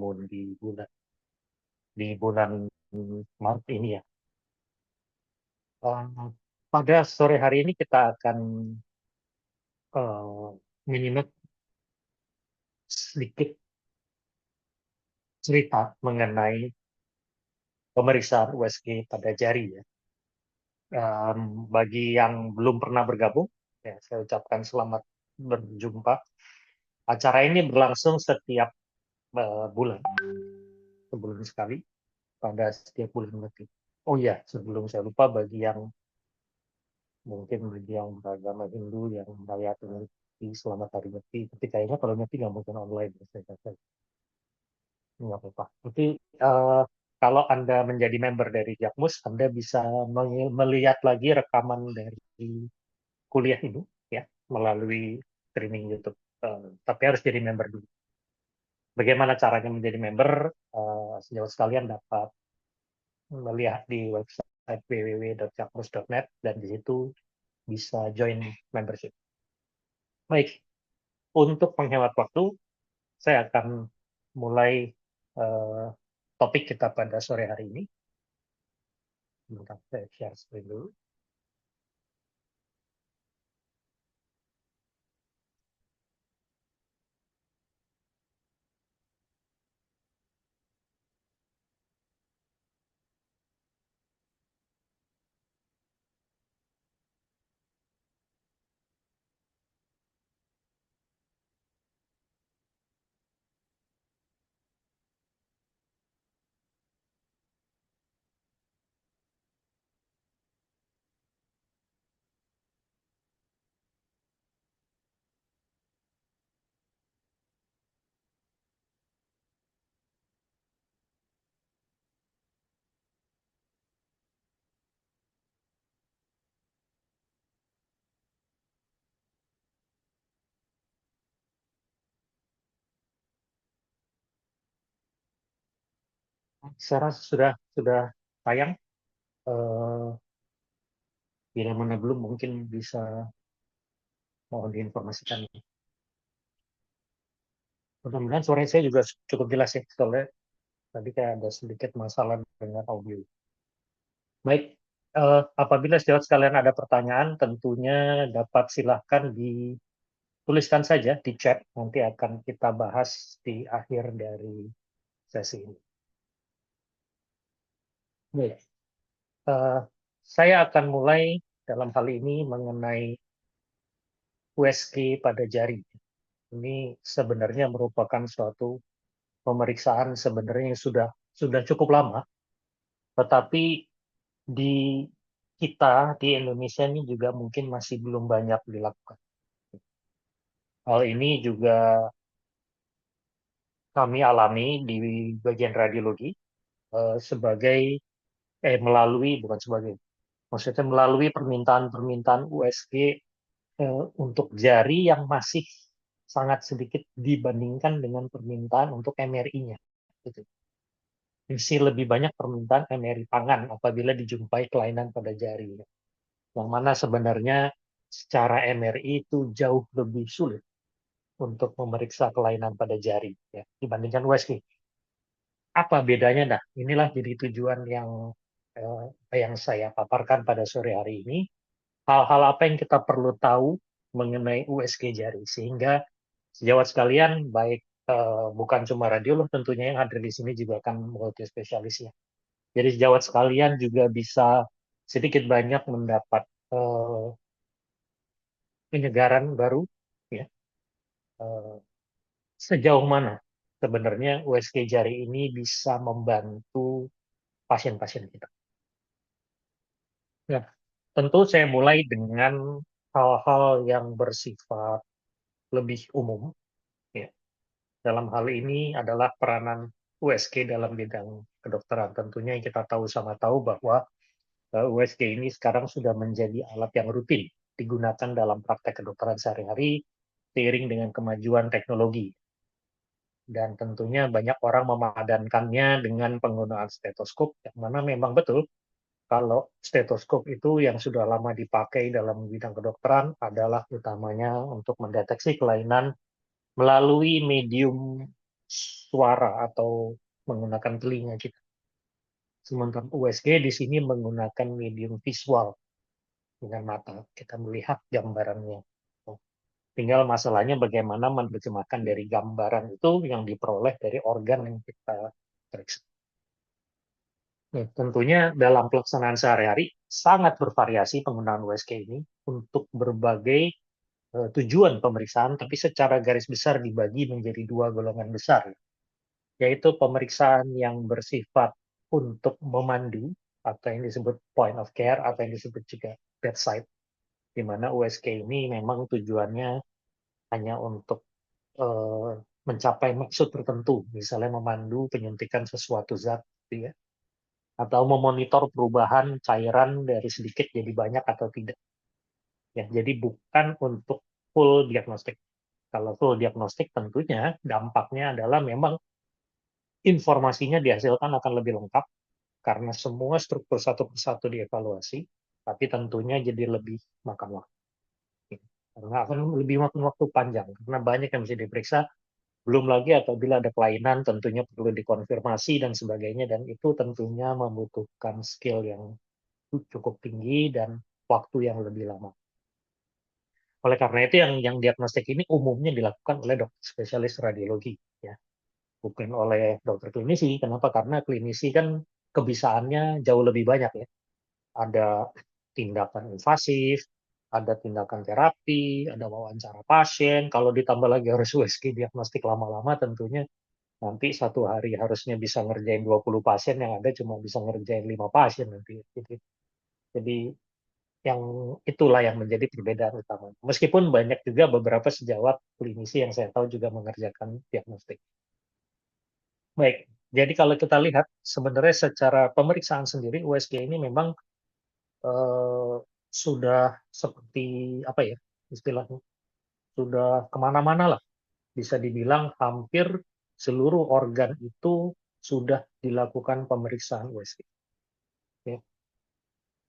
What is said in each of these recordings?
bangun di bulan Maret ini ya. Eh, Pada sore hari ini kita akan menyimak sedikit cerita mengenai pemeriksaan USG pada jari ya. Bagi yang belum pernah bergabung, ya, saya ucapkan selamat berjumpa. Acara ini berlangsung setiap bulan, sebulan sekali, pada setiap bulan Meti. Oh iya, sebelum saya lupa, bagi yang beragama Hindu yang merayakan Nyepi, selamat hari Nyepi. Tapi kayaknya kalau Nyepi nggak mungkin online, saya kata nggak apa-apa. Tapi kalau Anda menjadi member dari Jakmus, Anda bisa melihat lagi rekaman dari kuliah ini ya melalui streaming YouTube. Tapi harus jadi member dulu. Bagaimana caranya menjadi member? Sejauh sekalian dapat melihat di website www.jakmus.net dan di situ bisa join membership. Baik, untuk menghemat waktu, saya akan mulai uh, topik kita pada sore hari ini. Bentar, saya share screen dulu. Saya rasa sudah tayang. Uh, Bila mana belum, mungkin bisa mohon diinformasikan. Mudah-mudahan suara saya juga cukup jelas ya, soalnya tadi kayak ada sedikit masalah dengan audio. Baik, apabila sejawat sekalian ada pertanyaan, tentunya dapat silahkan dituliskan saja di chat, nanti akan kita bahas di akhir dari sesi ini. Baik, eh, saya akan mulai dalam hal ini mengenai USG pada jari. Ini sebenarnya merupakan suatu pemeriksaan sebenarnya yang sudah cukup lama, tetapi di kita di Indonesia ini juga mungkin masih belum banyak dilakukan. Hal ini juga kami alami di bagian radiologi sebagai melalui bukan sebagai maksudnya melalui permintaan-permintaan USG untuk jari yang masih sangat sedikit dibandingkan dengan permintaan untuk MRI-nya. Gitu. Masih lebih banyak permintaan MRI tangan apabila dijumpai kelainan pada jari. Yang mana sebenarnya secara MRI itu jauh lebih sulit untuk memeriksa kelainan pada jari ya, dibandingkan USG. Apa bedanya? Nah, inilah jadi tujuan yang saya paparkan pada sore hari ini. Hal-hal apa yang kita perlu tahu mengenai USG jari, sehingga sejawat sekalian, baik bukan cuma radiolog tentunya yang hadir di sini juga akan multi spesialis ya. Jadi sejawat sekalian juga bisa sedikit banyak mendapat penyegaran baru ya. Eh, Sejauh mana sebenarnya USG jari ini bisa membantu pasien-pasien kita. Ya, tentu saya mulai dengan hal-hal yang bersifat lebih umum. Ya. Dalam hal ini adalah peranan USG dalam bidang kedokteran. Tentunya yang kita tahu sama tahu bahwa USG ini sekarang sudah menjadi alat yang rutin digunakan dalam praktek kedokteran sehari-hari seiring dengan kemajuan teknologi. Dan tentunya banyak orang memadankannya dengan penggunaan stetoskop, yang mana memang betul kalau stetoskop itu yang sudah lama dipakai dalam bidang kedokteran adalah utamanya untuk mendeteksi kelainan melalui medium suara atau menggunakan telinga kita. Sementara USG di sini menggunakan medium visual dengan mata. Kita melihat gambarannya. Tinggal masalahnya bagaimana menerjemahkan dari gambaran itu yang diperoleh dari organ yang kita periksa. Nah, tentunya dalam pelaksanaan sehari-hari sangat bervariasi penggunaan USG ini untuk berbagai tujuan pemeriksaan, tapi secara garis besar dibagi menjadi dua golongan besar, yaitu pemeriksaan yang bersifat untuk memandu, atau yang disebut point of care, atau yang disebut juga bedside, di mana USG ini memang tujuannya hanya untuk eh, mencapai maksud tertentu, misalnya memandu penyuntikan sesuatu zat, gitu ya, atau memonitor perubahan cairan dari sedikit jadi banyak atau tidak. Ya, jadi bukan untuk full diagnostik. Kalau full diagnostik tentunya dampaknya adalah memang informasinya dihasilkan akan lebih lengkap karena semua struktur satu persatu dievaluasi, tapi tentunya jadi lebih makan waktu. Karena akan lebih makan waktu panjang, karena banyak yang mesti diperiksa, belum lagi apabila ada kelainan tentunya perlu dikonfirmasi dan sebagainya, dan itu tentunya membutuhkan skill yang cukup tinggi dan waktu yang lebih lama. Oleh karena itu yang diagnostik ini umumnya dilakukan oleh dokter spesialis radiologi, ya, bukan oleh dokter klinisi. Kenapa? Karena klinisi kan kebisaannya jauh lebih banyak, ya. Ada tindakan invasif, ada tindakan terapi, ada wawancara pasien. Kalau ditambah lagi harus USG diagnostik lama-lama, tentunya nanti satu hari harusnya bisa ngerjain 20 pasien, yang ada cuma bisa ngerjain 5 pasien nanti. Jadi yang itulah yang menjadi perbedaan utama. Meskipun banyak juga beberapa sejawat klinisi yang saya tahu juga mengerjakan diagnostik. Baik, jadi kalau kita lihat sebenarnya secara pemeriksaan sendiri USG ini memang eh, sudah seperti apa ya istilahnya, sudah kemana-mana lah. Bisa dibilang hampir seluruh organ itu sudah dilakukan pemeriksaan USG. Ya,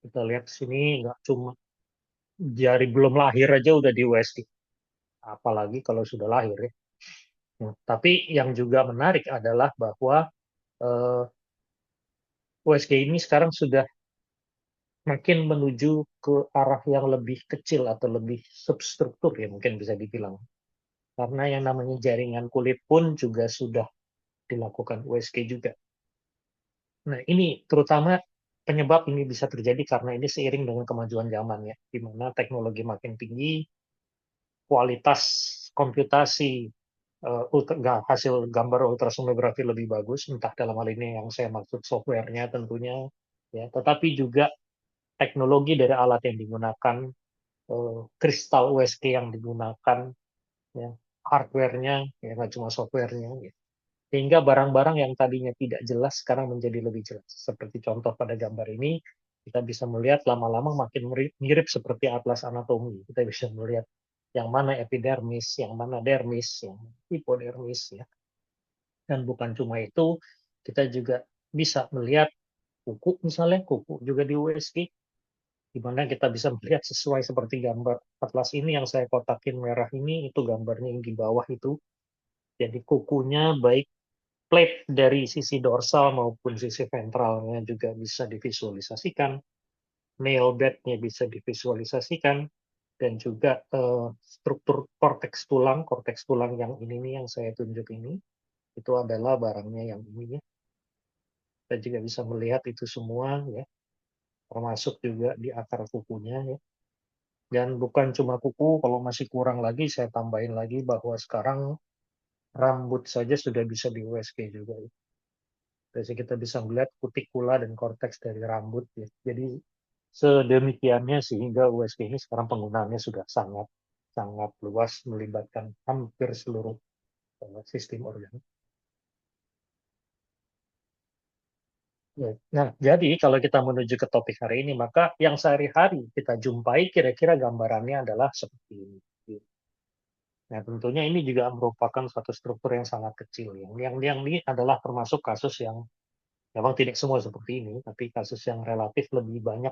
kita lihat di sini nggak cuma dari belum lahir aja udah di USG, apalagi kalau sudah lahir, ya. Nah, tapi yang juga menarik adalah bahwa eh, USG ini sekarang sudah makin menuju ke arah yang lebih kecil atau lebih substruktur, ya mungkin bisa dibilang. Karena yang namanya jaringan kulit pun juga sudah dilakukan USG juga. Nah, ini terutama penyebab ini bisa terjadi karena ini seiring dengan kemajuan zaman, ya, di mana teknologi makin tinggi, kualitas komputasi, hasil gambar ultrasonografi lebih bagus, entah dalam hal ini yang saya maksud softwarenya tentunya, ya, tetapi juga teknologi dari alat yang digunakan, kristal USG yang digunakan, ya, hardware-nya, ya nggak cuma software-nya, ya. Sehingga barang-barang yang tadinya tidak jelas sekarang menjadi lebih jelas. Seperti contoh pada gambar ini, kita bisa melihat lama-lama makin mirip seperti atlas anatomi. Kita bisa melihat yang mana epidermis, yang mana dermis, yang hipodermis, ya. Dan bukan cuma itu, kita juga bisa melihat kuku, misalnya kuku juga di USG, di mana kita bisa melihat sesuai seperti gambar atlas ini yang saya kotakin merah ini, itu gambarnya yang di bawah itu. Jadi kukunya baik plate dari sisi dorsal maupun sisi ventralnya juga bisa divisualisasikan, nail bed-nya bisa divisualisasikan, dan juga struktur korteks tulang yang ini nih yang saya tunjuk ini, itu adalah barangnya yang ini, ya. Kita juga bisa melihat itu semua, ya, termasuk juga di akar kukunya, ya. Dan bukan cuma kuku, kalau masih kurang lagi saya tambahin lagi bahwa sekarang rambut saja sudah bisa di USG juga, ya. Jadi kita bisa melihat kutikula dan korteks dari rambut, ya. Jadi sedemikiannya sehingga USG ini sekarang penggunaannya sudah sangat sangat luas, melibatkan hampir seluruh sistem organ. Ya. Nah, jadi kalau kita menuju ke topik hari ini, maka yang sehari-hari kita jumpai kira-kira gambarannya adalah seperti ini. Nah, tentunya ini juga merupakan suatu struktur yang sangat kecil. Yang ini adalah termasuk kasus yang memang tidak semua seperti ini, tapi kasus yang relatif lebih banyak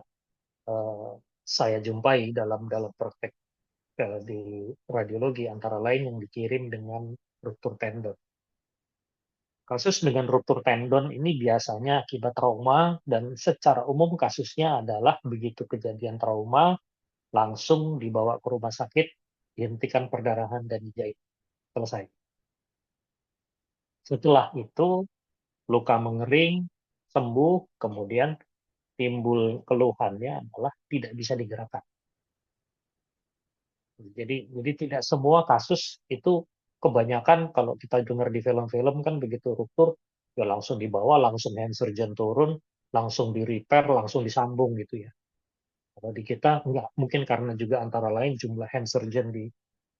eh, saya jumpai dalam praktek di radiologi, antara lain yang dikirim dengan struktur tender. Kasus dengan ruptur tendon ini biasanya akibat trauma dan secara umum kasusnya adalah begitu kejadian trauma langsung dibawa ke rumah sakit, dihentikan perdarahan dan dijahit. Selesai. Setelah itu luka mengering, sembuh, kemudian timbul keluhannya adalah tidak bisa digerakkan. Jadi tidak semua kasus itu, kebanyakan kalau kita dengar di film-film kan begitu ruptur ya langsung dibawa, langsung hand surgeon turun, langsung di repair, langsung disambung gitu ya. Kalau di kita enggak, mungkin karena juga antara lain jumlah hand surgeon di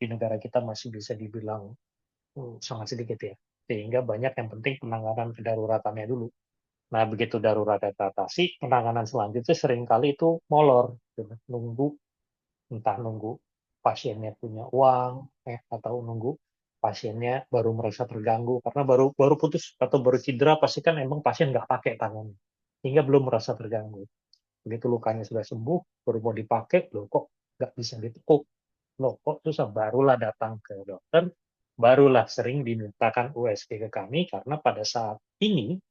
negara kita masih bisa dibilang sangat sedikit ya. Sehingga banyak yang penting penanganan kedaruratannya dulu. Nah, begitu darurat atasi, penanganan selanjutnya seringkali itu molor, gitu. Entah nunggu pasiennya punya uang, atau nunggu pasiennya baru merasa terganggu karena baru baru putus atau baru cedera, pasti kan emang pasien nggak pakai tangannya, hingga belum merasa terganggu. Begitu lukanya sudah sembuh, baru mau dipakai, loh kok nggak bisa ditekuk, loh kok susah, barulah datang ke dokter, barulah sering dimintakan USG ke kami karena pada saat ini,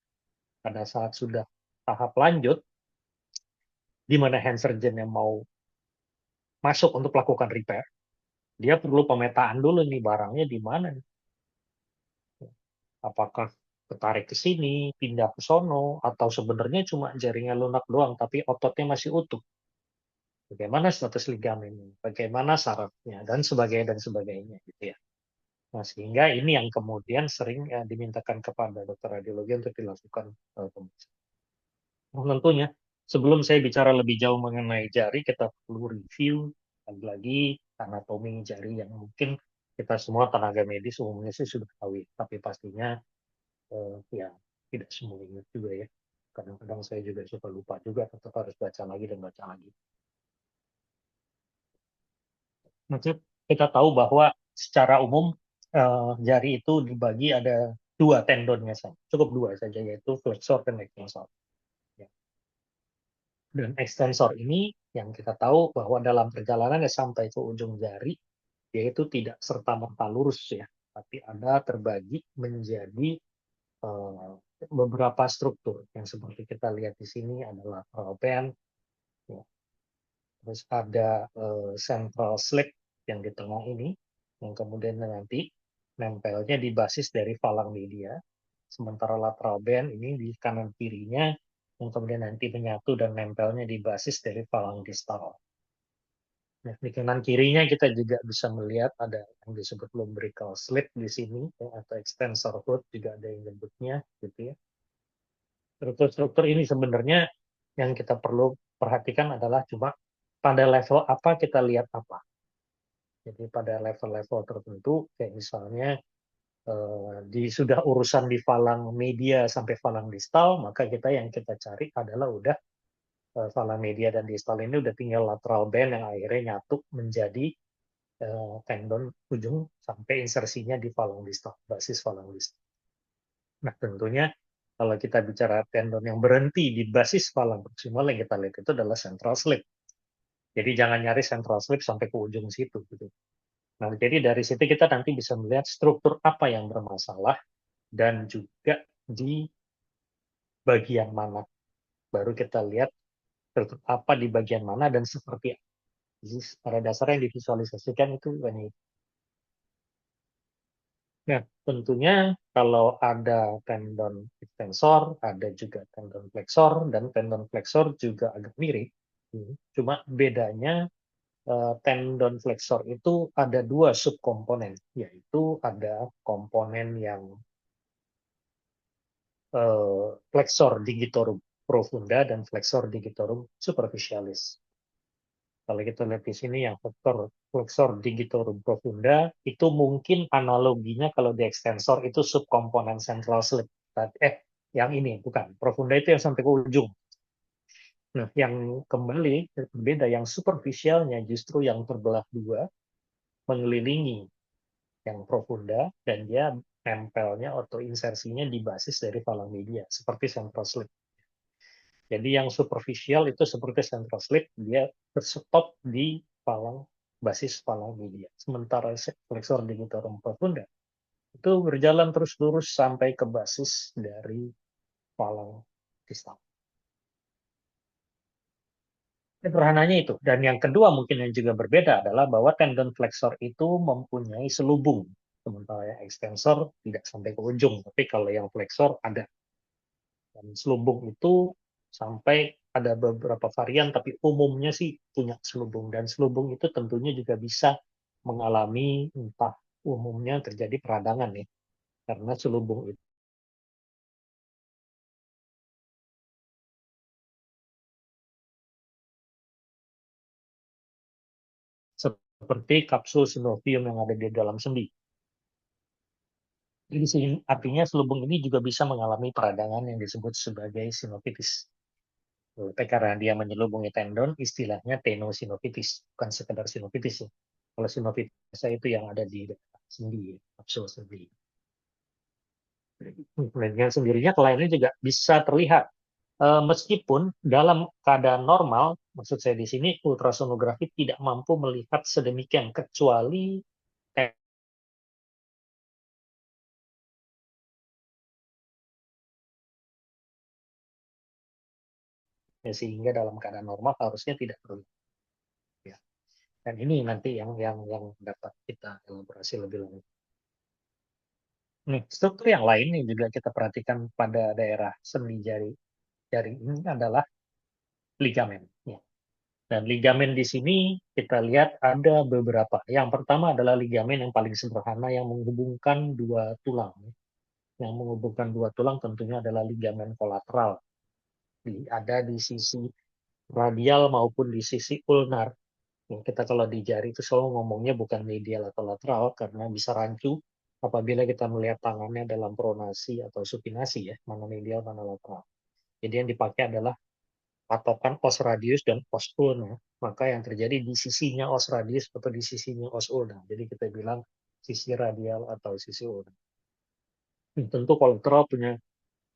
pada saat sudah tahap lanjut, di mana hand surgeon yang mau masuk untuk melakukan repair, dia perlu pemetaan dulu nih barangnya di mana. Apakah ketarik ke sini, pindah ke sono, atau sebenarnya cuma jaringan lunak doang, tapi ototnya masih utuh. Bagaimana status ligamennya, bagaimana sarafnya, dan sebagainya gitu ya. Nah, sehingga ini yang kemudian sering dimintakan kepada dokter radiologi untuk dilakukan pemeriksaan. Nah, tentunya sebelum saya bicara lebih jauh mengenai jari, kita perlu review lagi-lagi anatomi jari yang mungkin kita semua tenaga medis umumnya sih sudah tahu ya, tapi pastinya ya tidak semua ingat juga ya. Kadang-kadang saya juga suka lupa juga, tetap harus baca lagi dan baca lagi. Maksud kita tahu bahwa secara umum jari itu dibagi ada dua tendonnya saja, cukup dua saja, yaitu flexor dan extensor. Ya. Dan extensor ini yang kita tahu bahwa dalam perjalanannya sampai ke ujung jari, yaitu tidak serta-merta lurus ya, tapi ada terbagi menjadi eh, beberapa struktur yang seperti kita lihat di sini adalah lateral band, ya. Terus ada central slip yang di tengah ini, yang kemudian nanti nempelnya di basis dari falang media, sementara lateral band ini di kanan kirinya, yang kemudian nanti menyatu dan nempelnya di basis dari falang distal. Nah, di kanan kirinya kita juga bisa melihat ada yang disebut lumbrical slip di sini, ya, atau extensor hood juga ada yang nyebutnya, gitu ya. Struktur-struktur ini sebenarnya yang kita perlu perhatikan adalah cuma pada level apa kita lihat apa. Jadi pada level-level tertentu, kayak misalnya sudah urusan di falang media sampai falang distal, maka yang kita cari adalah udah falang media dan distal ini udah tinggal lateral band yang akhirnya nyatu menjadi tendon ujung sampai insersinya di falang distal, basis falang distal. Nah, tentunya kalau kita bicara tendon yang berhenti di basis falang proximal, yang kita lihat itu adalah central slip. Jadi jangan nyari central slip sampai ke ujung situ gitu. Nah, jadi dari situ kita nanti bisa melihat struktur apa yang bermasalah dan juga di bagian mana. Baru kita lihat struktur apa di bagian mana dan seperti apa. Jadi pada dasarnya yang divisualisasikan itu ini. Nah, tentunya kalau ada tendon extensor, ada juga tendon flexor, dan tendon flexor juga agak mirip. Cuma bedanya tendon flexor itu ada dua subkomponen, yaitu ada komponen yang flexor digitorum profunda dan flexor digitorum superficialis. Kalau kita lihat di sini yang flexor digitorum profunda itu mungkin analoginya kalau di extensor itu subkomponen central slip. Yang ini bukan. Profunda itu yang sampai ke ujung. Nah, yang kembali berbeda, yang superficialnya justru yang terbelah dua mengelilingi yang profunda dan dia nempelnya atau insersinya di basis dari falang media seperti central slip. Jadi yang superficial itu seperti central slip, dia terstop di falang basis falang media. Sementara flexor digitorum profunda Itu berjalan terus lurus sampai ke basis dari palang kristal. Sederhananya itu. Dan yang kedua mungkin yang juga berbeda adalah bahwa tendon flexor itu mempunyai selubung. Sementara yang extensor tidak sampai ke ujung. Tapi kalau yang flexor ada. Dan selubung itu sampai ada beberapa varian, tapi umumnya sih punya selubung. Dan selubung itu tentunya juga bisa mengalami entah umumnya terjadi peradangan ya. Karena selubung itu seperti kapsul sinovium yang ada di dalam sendi. Jadi artinya selubung ini juga bisa mengalami peradangan yang disebut sebagai sinovitis. Tapi karena dia menyelubungi tendon, istilahnya tenosinovitis, bukan sekedar sinovitis ya. Kalau sinovitis itu yang ada di sendi, kapsul sendi. Dengan sendirinya kliennya juga bisa terlihat. Meskipun dalam keadaan normal, maksud saya di sini ultrasonografi tidak mampu melihat sedemikian, kecuali sehingga dalam keadaan normal harusnya tidak terlihat. Ya. Dan ini nanti yang dapat kita elaborasi lebih lanjut. Nih, struktur yang lain yang juga kita perhatikan pada daerah sendi jari jari ini adalah ligamen. Ya. Dan ligamen di sini kita lihat ada beberapa. Yang pertama adalah ligamen yang paling sederhana yang menghubungkan dua tulang. Yang menghubungkan dua tulang tentunya adalah ligamen kolateral. Ada di sisi radial maupun di sisi ulnar. Kita kalau di jari itu selalu ngomongnya bukan medial atau lateral karena bisa rancu apabila kita melihat tangannya dalam pronasi atau supinasi ya, mana medial, mana lateral. Jadi yang dipakai adalah patokan os radius dan os ulna. Maka yang terjadi di sisinya os radius atau di sisinya os ulna. Jadi kita bilang sisi radial atau sisi ulna. Tentu kolateral punya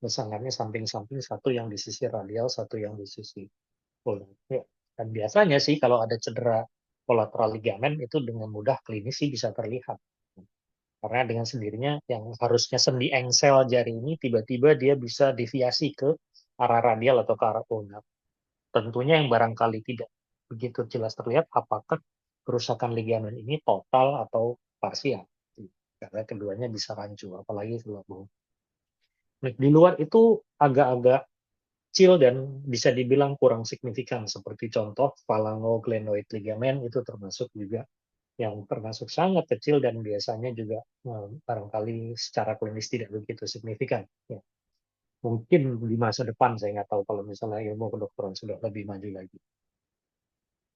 pasangannya samping-samping, satu yang di sisi radial, satu yang di sisi ulna. Ya. Dan biasanya sih kalau ada cedera kolateral ligamen itu dengan mudah klinis sih bisa terlihat. Karena dengan sendirinya yang harusnya sendi engsel jari ini tiba-tiba dia bisa deviasi ke arah radial atau ke arah ulna. Tentunya yang barangkali tidak begitu jelas terlihat apakah kerusakan ligamen ini total atau parsial. Karena keduanya bisa rancu, apalagi kalau di luar itu agak-agak kecil dan bisa dibilang kurang signifikan. Seperti contoh phalangoglenoid ligamen itu termasuk juga yang termasuk sangat kecil dan biasanya juga barangkali secara klinis tidak begitu signifikan. Ya. Mungkin di masa depan saya nggak tahu kalau misalnya ilmu kedokteran sudah lebih maju lagi.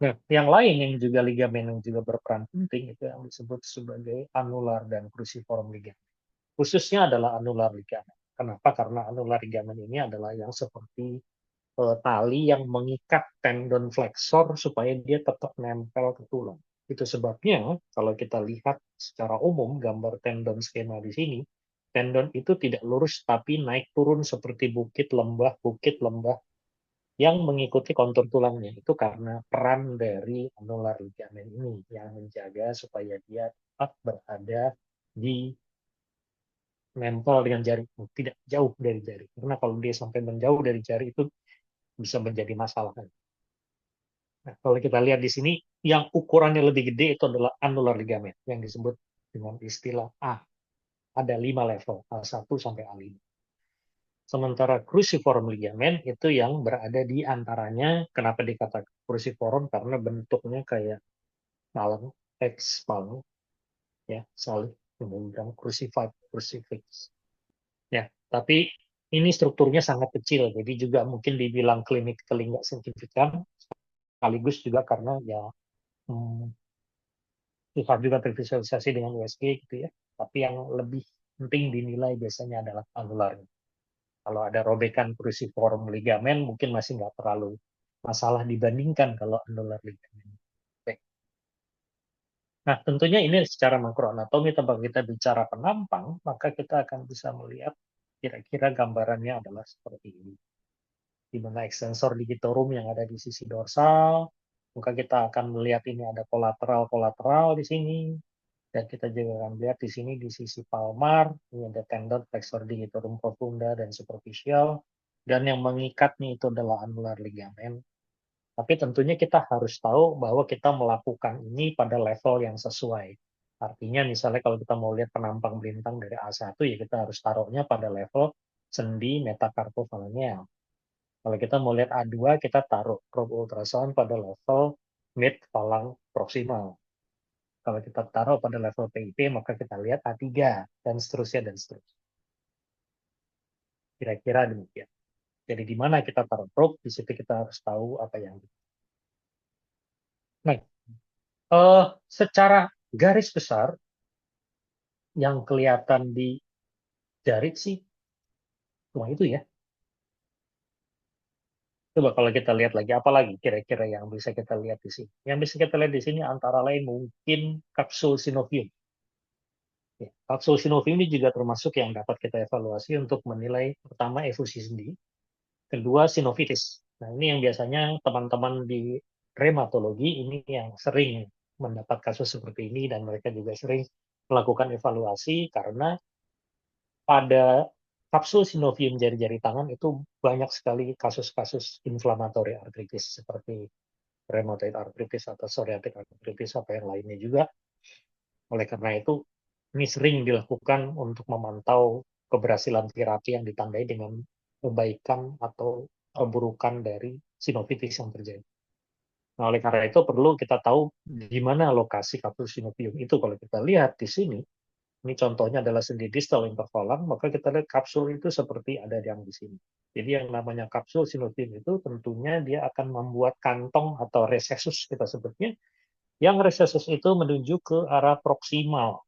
Nah, yang lain yang juga ligamen yang juga berperan penting itu yang disebut sebagai anular dan cruciform ligamen. Khususnya adalah anular ligamen. Kenapa? Karena anular ligamen ini adalah yang seperti tali yang mengikat tendon flexor supaya dia tetap nempel ke tulang. Itu sebabnya kalau kita lihat secara umum gambar tendon skema di sini, tendon itu tidak lurus tapi naik turun seperti bukit lembah yang mengikuti kontur tulangnya. Itu karena peran dari anular ligamen ini yang menjaga supaya dia tetap berada di nempel dengan jari, tidak jauh dari jari. Karena kalau dia sampai menjauh dari jari itu bisa menjadi masalah. Nah, kalau kita lihat di sini, yang ukurannya lebih gede itu adalah anular ligamen, yang disebut dengan istilah A. Ada 5 level, A1 sampai A5. Sementara cruciform ligamen itu yang berada di antaranya. Kenapa dikatakan cruciform? Karena bentuknya kayak palem, X palem, ya, solid, kemudian crucified, crucifix. Ya, tapi ini strukturnya sangat kecil, jadi juga mungkin dibilang klinik nggak signifikan, sekaligus juga karena ya hmm, susah juga tervisualisasi dengan USG gitu ya. Tapi yang lebih penting dinilai biasanya adalah anularnya. Kalau ada robekan cruciform ligamen mungkin masih nggak terlalu masalah dibandingkan kalau anular ligamen. Oke. Nah, tentunya ini secara makroanatomi tanpa kita bicara penampang, maka kita akan bisa melihat kira-kira gambarannya adalah seperti ini. Di mana extensor digitorum yang ada di sisi dorsal, maka kita akan melihat ini ada kolateral-kolateral di sini, Dan kita juga akan lihat di sini di sisi palmar, ini ada tendon, flexor digitorum profunda, dan superficial. Dan yang mengikatnya itu adalah annular ligamen. Tapi tentunya kita harus tahu bahwa kita melakukan ini pada level yang sesuai. Artinya misalnya kalau kita mau lihat penampang bintang dari A1, ya kita harus taruhnya pada level sendi metacarpophalangeal. Kalau kita mau lihat A2, kita taruh probe ultrasound pada level mid phalang proximal. Kalau kita taruh pada level PIP, maka kita lihat A3, dan seterusnya, dan seterusnya. Kira-kira demikian. Jadi di mana kita taruh probe, di situ kita harus tahu apa yang. Nah, secara garis besar, yang kelihatan di jarit sih, cuma itu ya. Coba kalau kita lihat lagi, apa lagi kira-kira yang bisa kita lihat di sini? Yang bisa kita lihat di sini antara lain mungkin kapsul sinovium. Ya, kapsul sinovium ini juga termasuk yang dapat kita evaluasi untuk menilai pertama efusi sendi, kedua sinovitis. Nah, ini yang biasanya teman-teman di reumatologi ini yang sering mendapat kasus seperti ini dan mereka juga sering melakukan evaluasi karena pada kapsul sinovium jari-jari tangan itu banyak sekali kasus-kasus inflammatory arthritis seperti rheumatoid arthritis atau psoriatic arthritis apa yang lainnya juga. Oleh karena itu, ini sering dilakukan untuk memantau keberhasilan terapi yang ditandai dengan kebaikan atau keburukan dari sinovitis yang terjadi. Nah, oleh karena itu perlu kita tahu di mana lokasi kapsul sinovium itu. Kalau kita lihat di sini, ini contohnya adalah sendi distal intervalam, maka kita lihat kapsul itu seperti ada yang di sini. Jadi yang namanya kapsul sinovium itu tentunya dia akan membuat kantong atau recessus kita sebutnya, yang recessus itu menuju ke arah proksimal.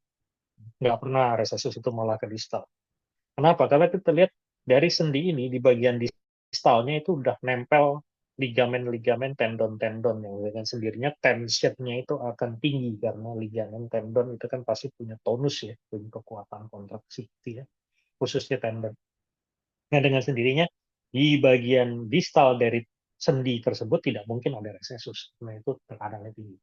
Nggak pernah recessus itu malah ke distal. Kenapa? Karena kita lihat dari sendi ini di bagian distalnya itu udah nempel ligamen-ligamen, tendon-tendon yang dengan sendirinya tensionnya itu akan tinggi karena ligamen tendon itu kan pasti punya tonus ya, punya kekuatan kontraksi gitu ya, khususnya tendon. Nah, dengan sendirinya di bagian distal dari sendi tersebut tidak mungkin ada recessus, nah itu tekanannya tinggi.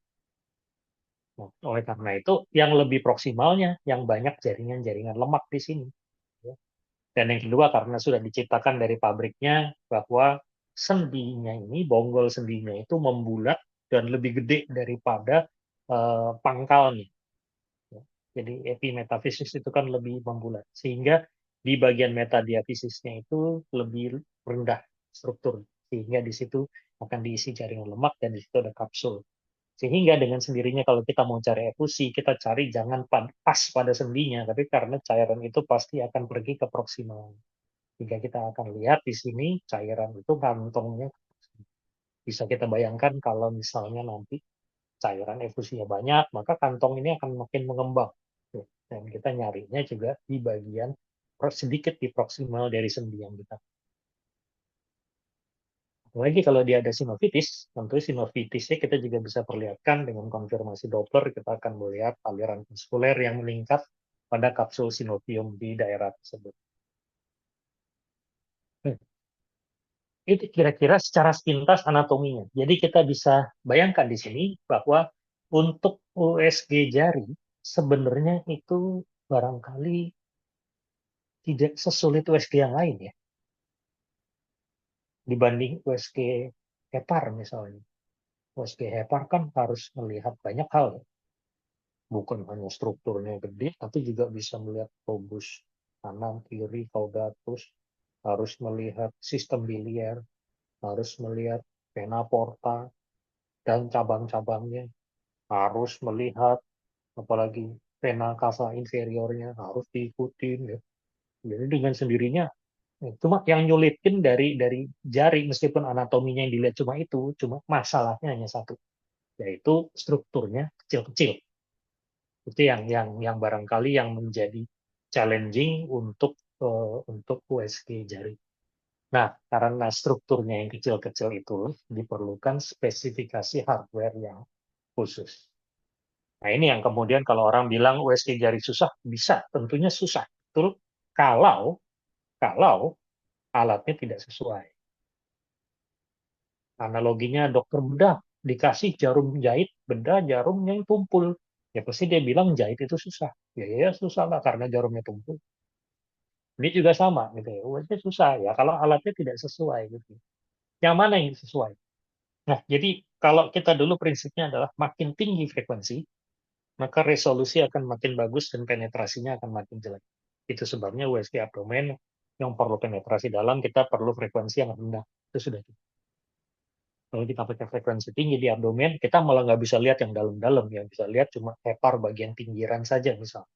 Nah, oleh karena itu yang lebih proksimalnya yang banyak jaringan-jaringan lemak di sini. Ya. Dan yang kedua karena sudah diciptakan dari pabriknya bahwa sendinya ini, bonggol sendinya itu membulat dan lebih gede daripada pangkalnya. Ya. Jadi epimetafisis itu kan lebih membulat. Sehingga di bagian metadiafisisnya itu lebih rendah struktur. Sehingga di situ akan diisi jaringan lemak dan di situ ada kapsul. Sehingga dengan sendirinya kalau kita mau cari efusi, kita cari jangan pas pada sendinya, tapi karena cairan itu pasti akan pergi ke proksimal. Jika kita akan lihat di sini, cairan itu kantongnya bisa kita bayangkan kalau misalnya nanti cairan efusinya banyak, maka kantong ini akan makin mengembang. Dan kita nyarinya juga di bagian sedikit di proksimal dari sendi yang kita. Apalagi kalau dia ada sinovitis, tentu sinovitisnya kita juga bisa perlihatkan dengan konfirmasi Doppler, kita akan melihat aliran vaskuler yang meningkat pada kapsul sinovium di daerah tersebut. Itu kira-kira secara sepintas anatominya. Jadi kita bisa bayangkan di sini bahwa untuk USG jari sebenarnya itu barangkali tidak sesulit USG yang lain ya, dibanding USG hepar misalnya. USG hepar kan harus melihat banyak hal ya. Bukan hanya strukturnya gede, tapi juga bisa melihat lobus kanan, kiri, caudatus, harus melihat sistem biliar, harus melihat vena porta, dan cabang-cabangnya, harus melihat apalagi vena cava inferiornya harus diikutin ya. Jadi dengan sendirinya cuma yang nyulitin dari jari meskipun anatominya yang dilihat cuma itu, cuma masalahnya hanya satu, yaitu strukturnya kecil-kecil. Itu yang barangkali yang menjadi challenging untuk USG jari. Nah, karena strukturnya yang kecil-kecil itu diperlukan spesifikasi hardware yang khusus. Nah, ini yang kemudian kalau orang bilang USG jari susah, bisa, tentunya susah. Betul, kalau kalau alatnya tidak sesuai. Analoginya dokter bedah dikasih jarum jahit, bedah jarumnya yang tumpul. Ya pasti dia bilang jahit itu susah. Ya, ya susah lah karena jarumnya tumpul. Ini juga sama gitu ya. Wajah susah ya kalau alatnya tidak sesuai gitu. Yang mana yang sesuai? Nah, jadi kalau kita dulu prinsipnya adalah makin tinggi frekuensi, maka resolusi akan makin bagus dan penetrasinya akan makin jelek. Itu sebabnya USG abdomen yang perlu penetrasi dalam, kita perlu frekuensi yang rendah. Itu sudah. Kalau kita pakai frekuensi tinggi di abdomen, kita malah nggak bisa lihat yang dalam-dalam. Ya, bisa lihat cuma hepar bagian pinggiran saja misal.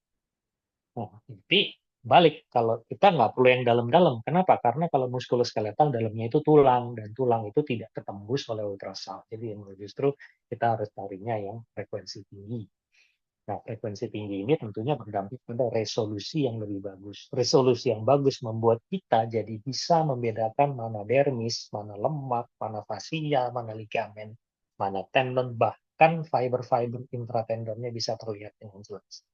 Nah, tapi balik, kalau kita nggak perlu yang dalam-dalam. Kenapa? Karena kalau muskuloskeletal dalamnya itu tulang, dan tulang itu tidak ketembus oleh ultrasound. Jadi justru kita harus carinya yang frekuensi tinggi. Nah, frekuensi tinggi ini tentunya berdampak pada resolusi yang lebih bagus. Resolusi yang bagus membuat kita jadi bisa membedakan mana dermis, mana lemak, mana fascia, mana ligamen, mana tendon, bahkan fiber-fiber intratendonnya bisa terlihat dengan jelas.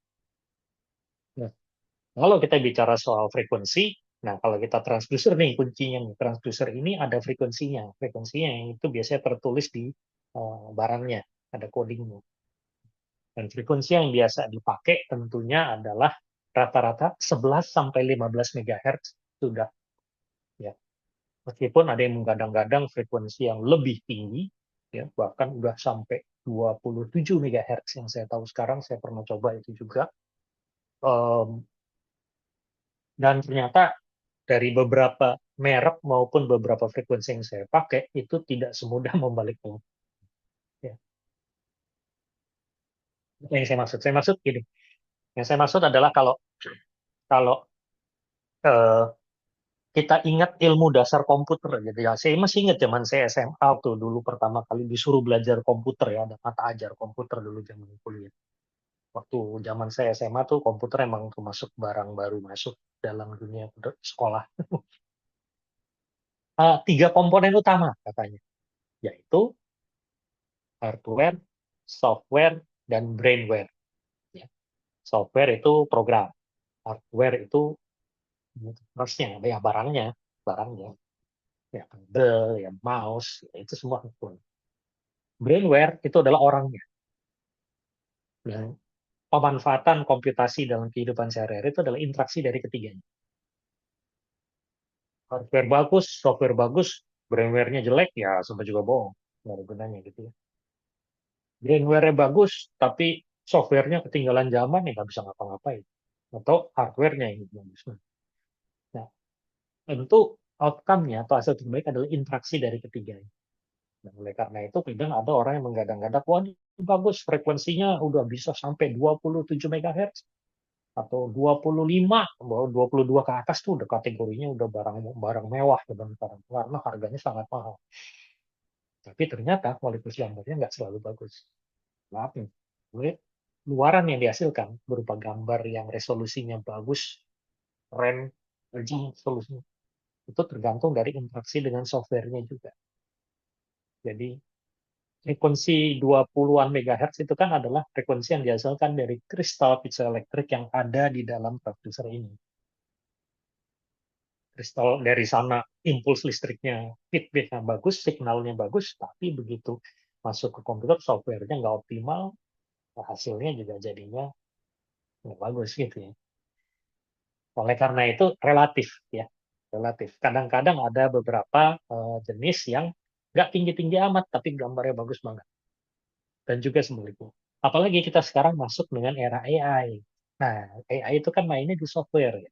Nah, kalau kita bicara soal frekuensi, nah kalau kita transducer nih kuncinya nih, transducer ini ada frekuensinya. Frekuensinya yang itu biasanya tertulis di barangnya, ada codingnya. Dan frekuensi yang biasa dipakai tentunya adalah rata-rata 11 sampai 15 MHz sudah ya. Meskipun ada yang menggadang-gadang frekuensi yang lebih tinggi ya, bahkan udah sampai 27 MHz yang saya tahu sekarang, saya pernah coba itu juga. Um, dan ternyata dari beberapa merek maupun beberapa frekuensi yang saya pakai itu tidak semudah membaliknya. Ya. Yang saya maksud gini, yang saya maksud adalah kalau kalau eh, kita ingat ilmu dasar komputer gitu ya. Saya masih ingat zaman saya SMA tuh dulu pertama kali disuruh belajar komputer ya, ada mata ajar komputer dulu zaman kuliah. Waktu zaman saya SMA tuh komputer emang termasuk barang baru masuk dalam dunia sekolah. Tiga komponen utama katanya, yaitu hardware, software, dan brainware. Ya. Software itu program, hardware itu terusnya, ya barangnya, ya kabel, ya mouse, ya, itu semua hardware. Brainware itu adalah orangnya. Dan pemanfaatan komputasi dalam kehidupan sehari-hari itu adalah interaksi dari ketiganya. Hardware bagus, software bagus, brainware-nya jelek, ya sama juga bohong. Nggak ada gunanya gitu ya. Brainware-nya bagus, tapi software-nya ketinggalan zaman, ya nggak bisa ngapa-ngapain. Atau hardware-nya yang bagus. Nah, tentu outcome-nya atau hasil terbaik adalah interaksi dari ketiganya. Dan oleh karena itu, kadang ada orang yang menggadang-gadang, wah ini bagus, frekuensinya udah bisa sampai 27 MHz. Atau 25, bahwa 22 ke atas tuh udah kategorinya udah barang barang mewah ya Bang, karena harganya sangat mahal. Tapi ternyata kualitas gambarnya nggak selalu bagus. Kenapa? Luaran yang dihasilkan berupa gambar yang resolusinya bagus, keren, legit solusinya. Itu tergantung dari interaksi dengan softwarenya juga. Jadi frekuensi 20-an MHz itu kan adalah frekuensi yang dihasilkan dari kristal piezoelektrik yang ada di dalam transducer ini. Kristal dari sana impuls listriknya, feedbacknya bagus, signalnya bagus, tapi begitu masuk ke komputer softwarenya nggak optimal, hasilnya juga jadinya nggak bagus gitu ya. Oleh karena itu relatif ya, relatif. Kadang-kadang ada beberapa jenis yang nggak tinggi-tinggi amat, tapi gambarnya bagus banget. Dan juga sebaliknya. Apalagi kita sekarang masuk dengan era AI. Nah, AI itu kan mainnya di software ya.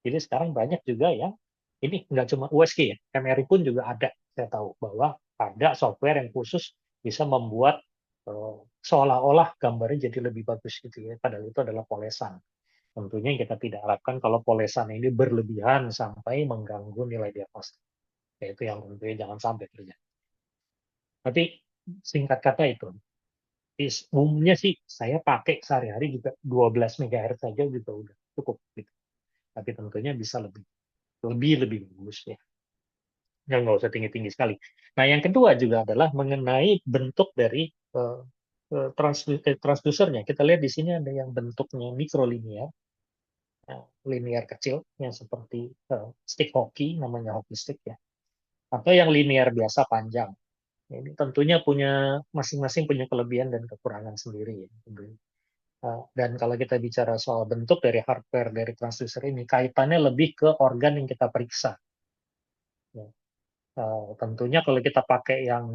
Jadi sekarang banyak juga yang ini nggak cuma USG ya, MRI pun juga ada. Saya tahu bahwa ada software yang khusus bisa membuat seolah-olah gambarnya jadi lebih bagus gitu ya. Padahal itu adalah polesan. Tentunya kita tidak harapkan kalau polesan ini berlebihan sampai mengganggu nilai diagnostik. Yaitu yang tentunya jangan sampai terjadi. Tapi singkat kata itu, umumnya sih saya pakai sehari-hari juga 12 MHz saja juga udah cukup gitu. Tapi tentunya bisa lebih lebih lebih bagus ya. Yang nggak usah tinggi-tinggi sekali. Nah, yang kedua juga adalah mengenai bentuk dari transducernya. Kita lihat di sini ada yang bentuknya mikrolinear, linear kecil, yang seperti stick hoki, namanya hoki stick ya. Atau yang linear biasa panjang. Ini tentunya punya masing-masing punya kelebihan dan kekurangan sendiri ya. Dan kalau kita bicara soal bentuk dari hardware dari transducer ini, kaitannya lebih ke organ yang kita periksa. Ya. Tentunya kalau kita pakai yang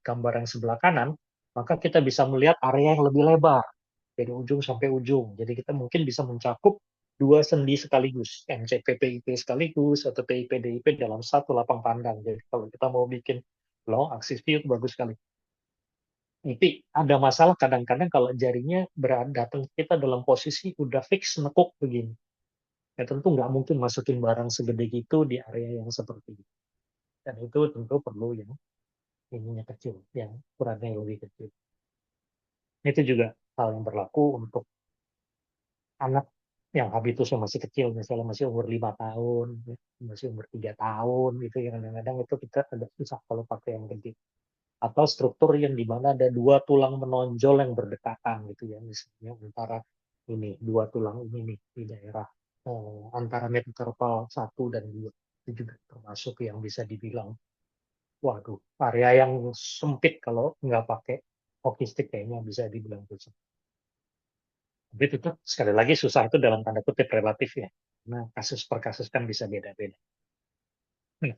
gambar yang sebelah kanan, maka kita bisa melihat area yang lebih lebar dari ujung sampai ujung. Jadi kita mungkin bisa mencakup dua sendi sekaligus, MCP PIP sekaligus atau PIP DIP dalam satu lapang pandang. Jadi kalau kita mau bikin long axis view itu bagus sekali. Tapi ada masalah kadang-kadang kalau jarinya datang kita dalam posisi udah fix nekuk begini. Ya tentu nggak mungkin masukin barang segede gitu di area yang seperti itu. Dan itu tentu perlu yang ininya kecil, yang ukurannya lebih kecil. Itu juga hal yang berlaku untuk anak yang habitusnya masih kecil, misalnya masih umur 5 tahun, ya, masih umur 3 tahun, gitu yang kadang-kadang itu kita agak susah kalau pakai yang gede. Atau struktur yang di mana ada dua tulang menonjol yang berdekatan gitu ya, misalnya antara ini dua tulang ini nih di daerah antara metacarpal 1 dan 2 itu juga termasuk yang bisa dibilang, waduh, area yang sempit kalau nggak pakai hockey stick kayaknya bisa dibilang susah. Tapi tetap sekali lagi susah itu dalam tanda kutip relatif ya. Nah, kasus per kasus kan bisa beda-beda. Nah,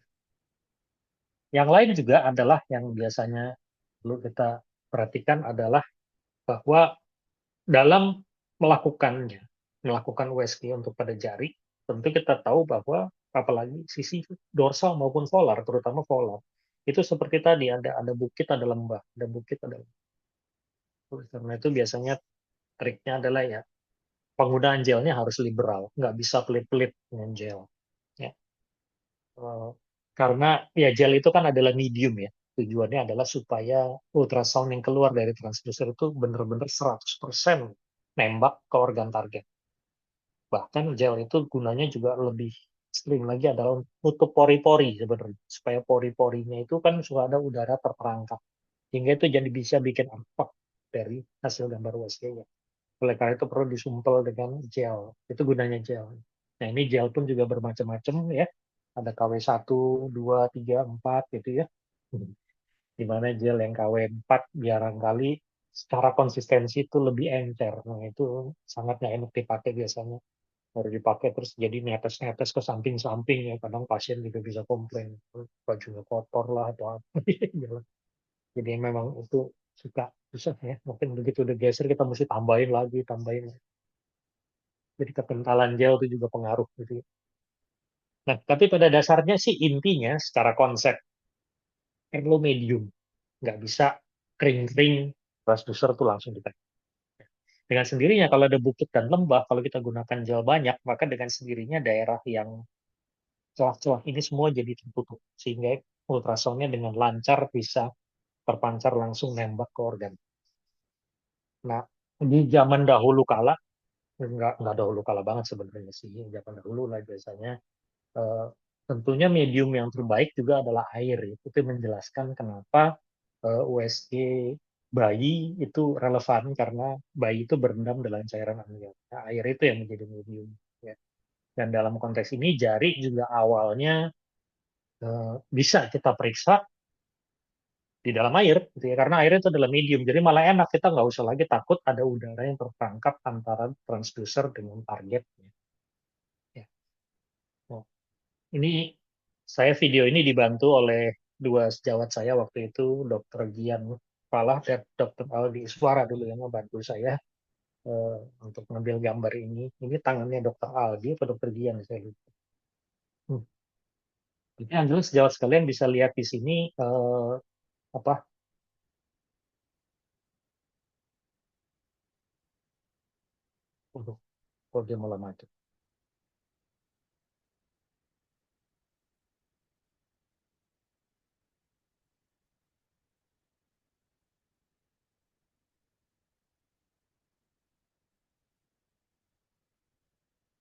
yang lain juga adalah yang biasanya perlu kita perhatikan adalah bahwa dalam melakukannya, melakukan USG untuk pada jari, tentu kita tahu bahwa apalagi sisi dorsal maupun volar, terutama volar, itu seperti tadi ada bukit, ada lembah, ada bukit, ada lembah. Karena itu biasanya triknya adalah ya penggunaan gelnya harus liberal, nggak bisa pelit-pelit dengan gel. Ya. Eh, karena ya gel itu kan adalah medium ya. Tujuannya adalah supaya ultrasound yang keluar dari transducer itu benar-benar 100% nembak ke organ target. Bahkan gel itu gunanya juga lebih sering lagi adalah nutup pori-pori sebenarnya. Supaya pori-porinya itu kan sudah ada udara terperangkap. Sehingga itu jadi bisa bikin artefak dari hasil gambar USG-nya. Oleh karena itu perlu disumpel dengan gel. Itu gunanya gel. Nah ini gel pun juga bermacam-macam ya. Ada KW1, 2, 3, 4 gitu ya. Di mana gel yang KW4 barangkali secara konsistensi itu lebih encer. Nah itu sangat nggak enak dipakai biasanya. Baru dipakai terus jadi netes-netes ke samping-samping ya. Kadang pasien juga bisa komplain. Bajunya kotor lah atau apa. Jadi memang itu suka susah ya. Mungkin begitu udah geser kita mesti tambahin lagi, tambahin. Jadi kekentalan gel itu juga pengaruh gitu ya. Nah, tapi pada dasarnya sih intinya secara konsep perlu medium. Nggak bisa kering-kering transducer tuh langsung dipakai. Dengan sendirinya kalau ada bukit dan lembah, kalau kita gunakan gel banyak, maka dengan sendirinya daerah yang celah-celah ini semua jadi tertutup. Sehingga ultrasonnya dengan lancar bisa terpancar langsung nembak ke organ. Nah, di zaman dahulu kala, nggak dahulu kala banget sebenarnya sih, zaman dahulu lah biasanya eh, tentunya medium yang terbaik juga adalah air. Itu menjelaskan kenapa USG bayi itu relevan karena bayi itu berendam dalam cairan amnion. Nah, air itu yang menjadi medium. Ya. Dan dalam konteks ini jari juga awalnya bisa kita periksa di dalam air, gitu ya. Karena air itu adalah medium. Jadi malah enak kita nggak usah lagi takut ada udara yang terperangkap antara transducer dengan target. Ya. Nah, ini saya video ini dibantu oleh dua sejawat saya waktu itu, Dr. Gian Falah dan Dr. Aldi Iswara dulu yang membantu saya untuk mengambil gambar ini. Ini tangannya Dr. Aldi atau Dr. Gian saya lupa. Hmm. Jadi yang jelas sejawat sekalian bisa lihat di sini apa untuk kode malam itu.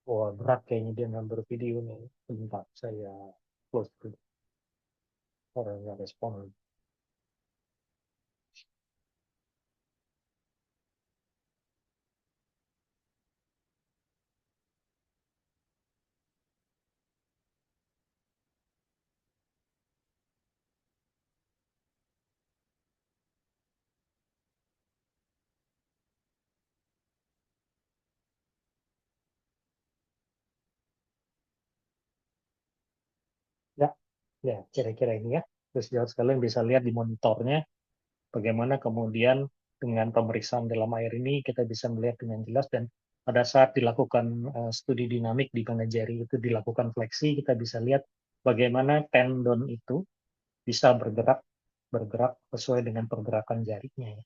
Wah berat kayaknya dia ngambil video nih. Bentar saya close dulu. Orang nggak respon. Ya, kira-kira ini ya. Terus jauh sekalian bisa lihat di monitornya bagaimana kemudian dengan pemeriksaan dalam air ini kita bisa melihat dengan jelas, dan pada saat dilakukan studi dinamik di mana jari itu dilakukan fleksi, kita bisa lihat bagaimana tendon itu bisa bergerak bergerak sesuai dengan pergerakan jarinya ya.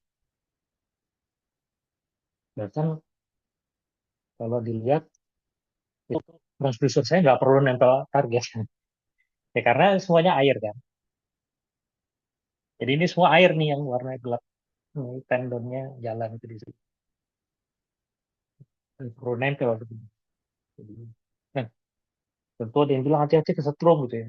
Bahkan kalau dilihat itu transducer saya nggak perlu nempel target ya, karena semuanya air kan. Jadi ini semua air nih yang warna gelap. Ini tendonnya jalan itu di situ. Perlu nempel gitu. Jadi, nah, tentu ada yang bilang hati-hati kesetrum gitu ya.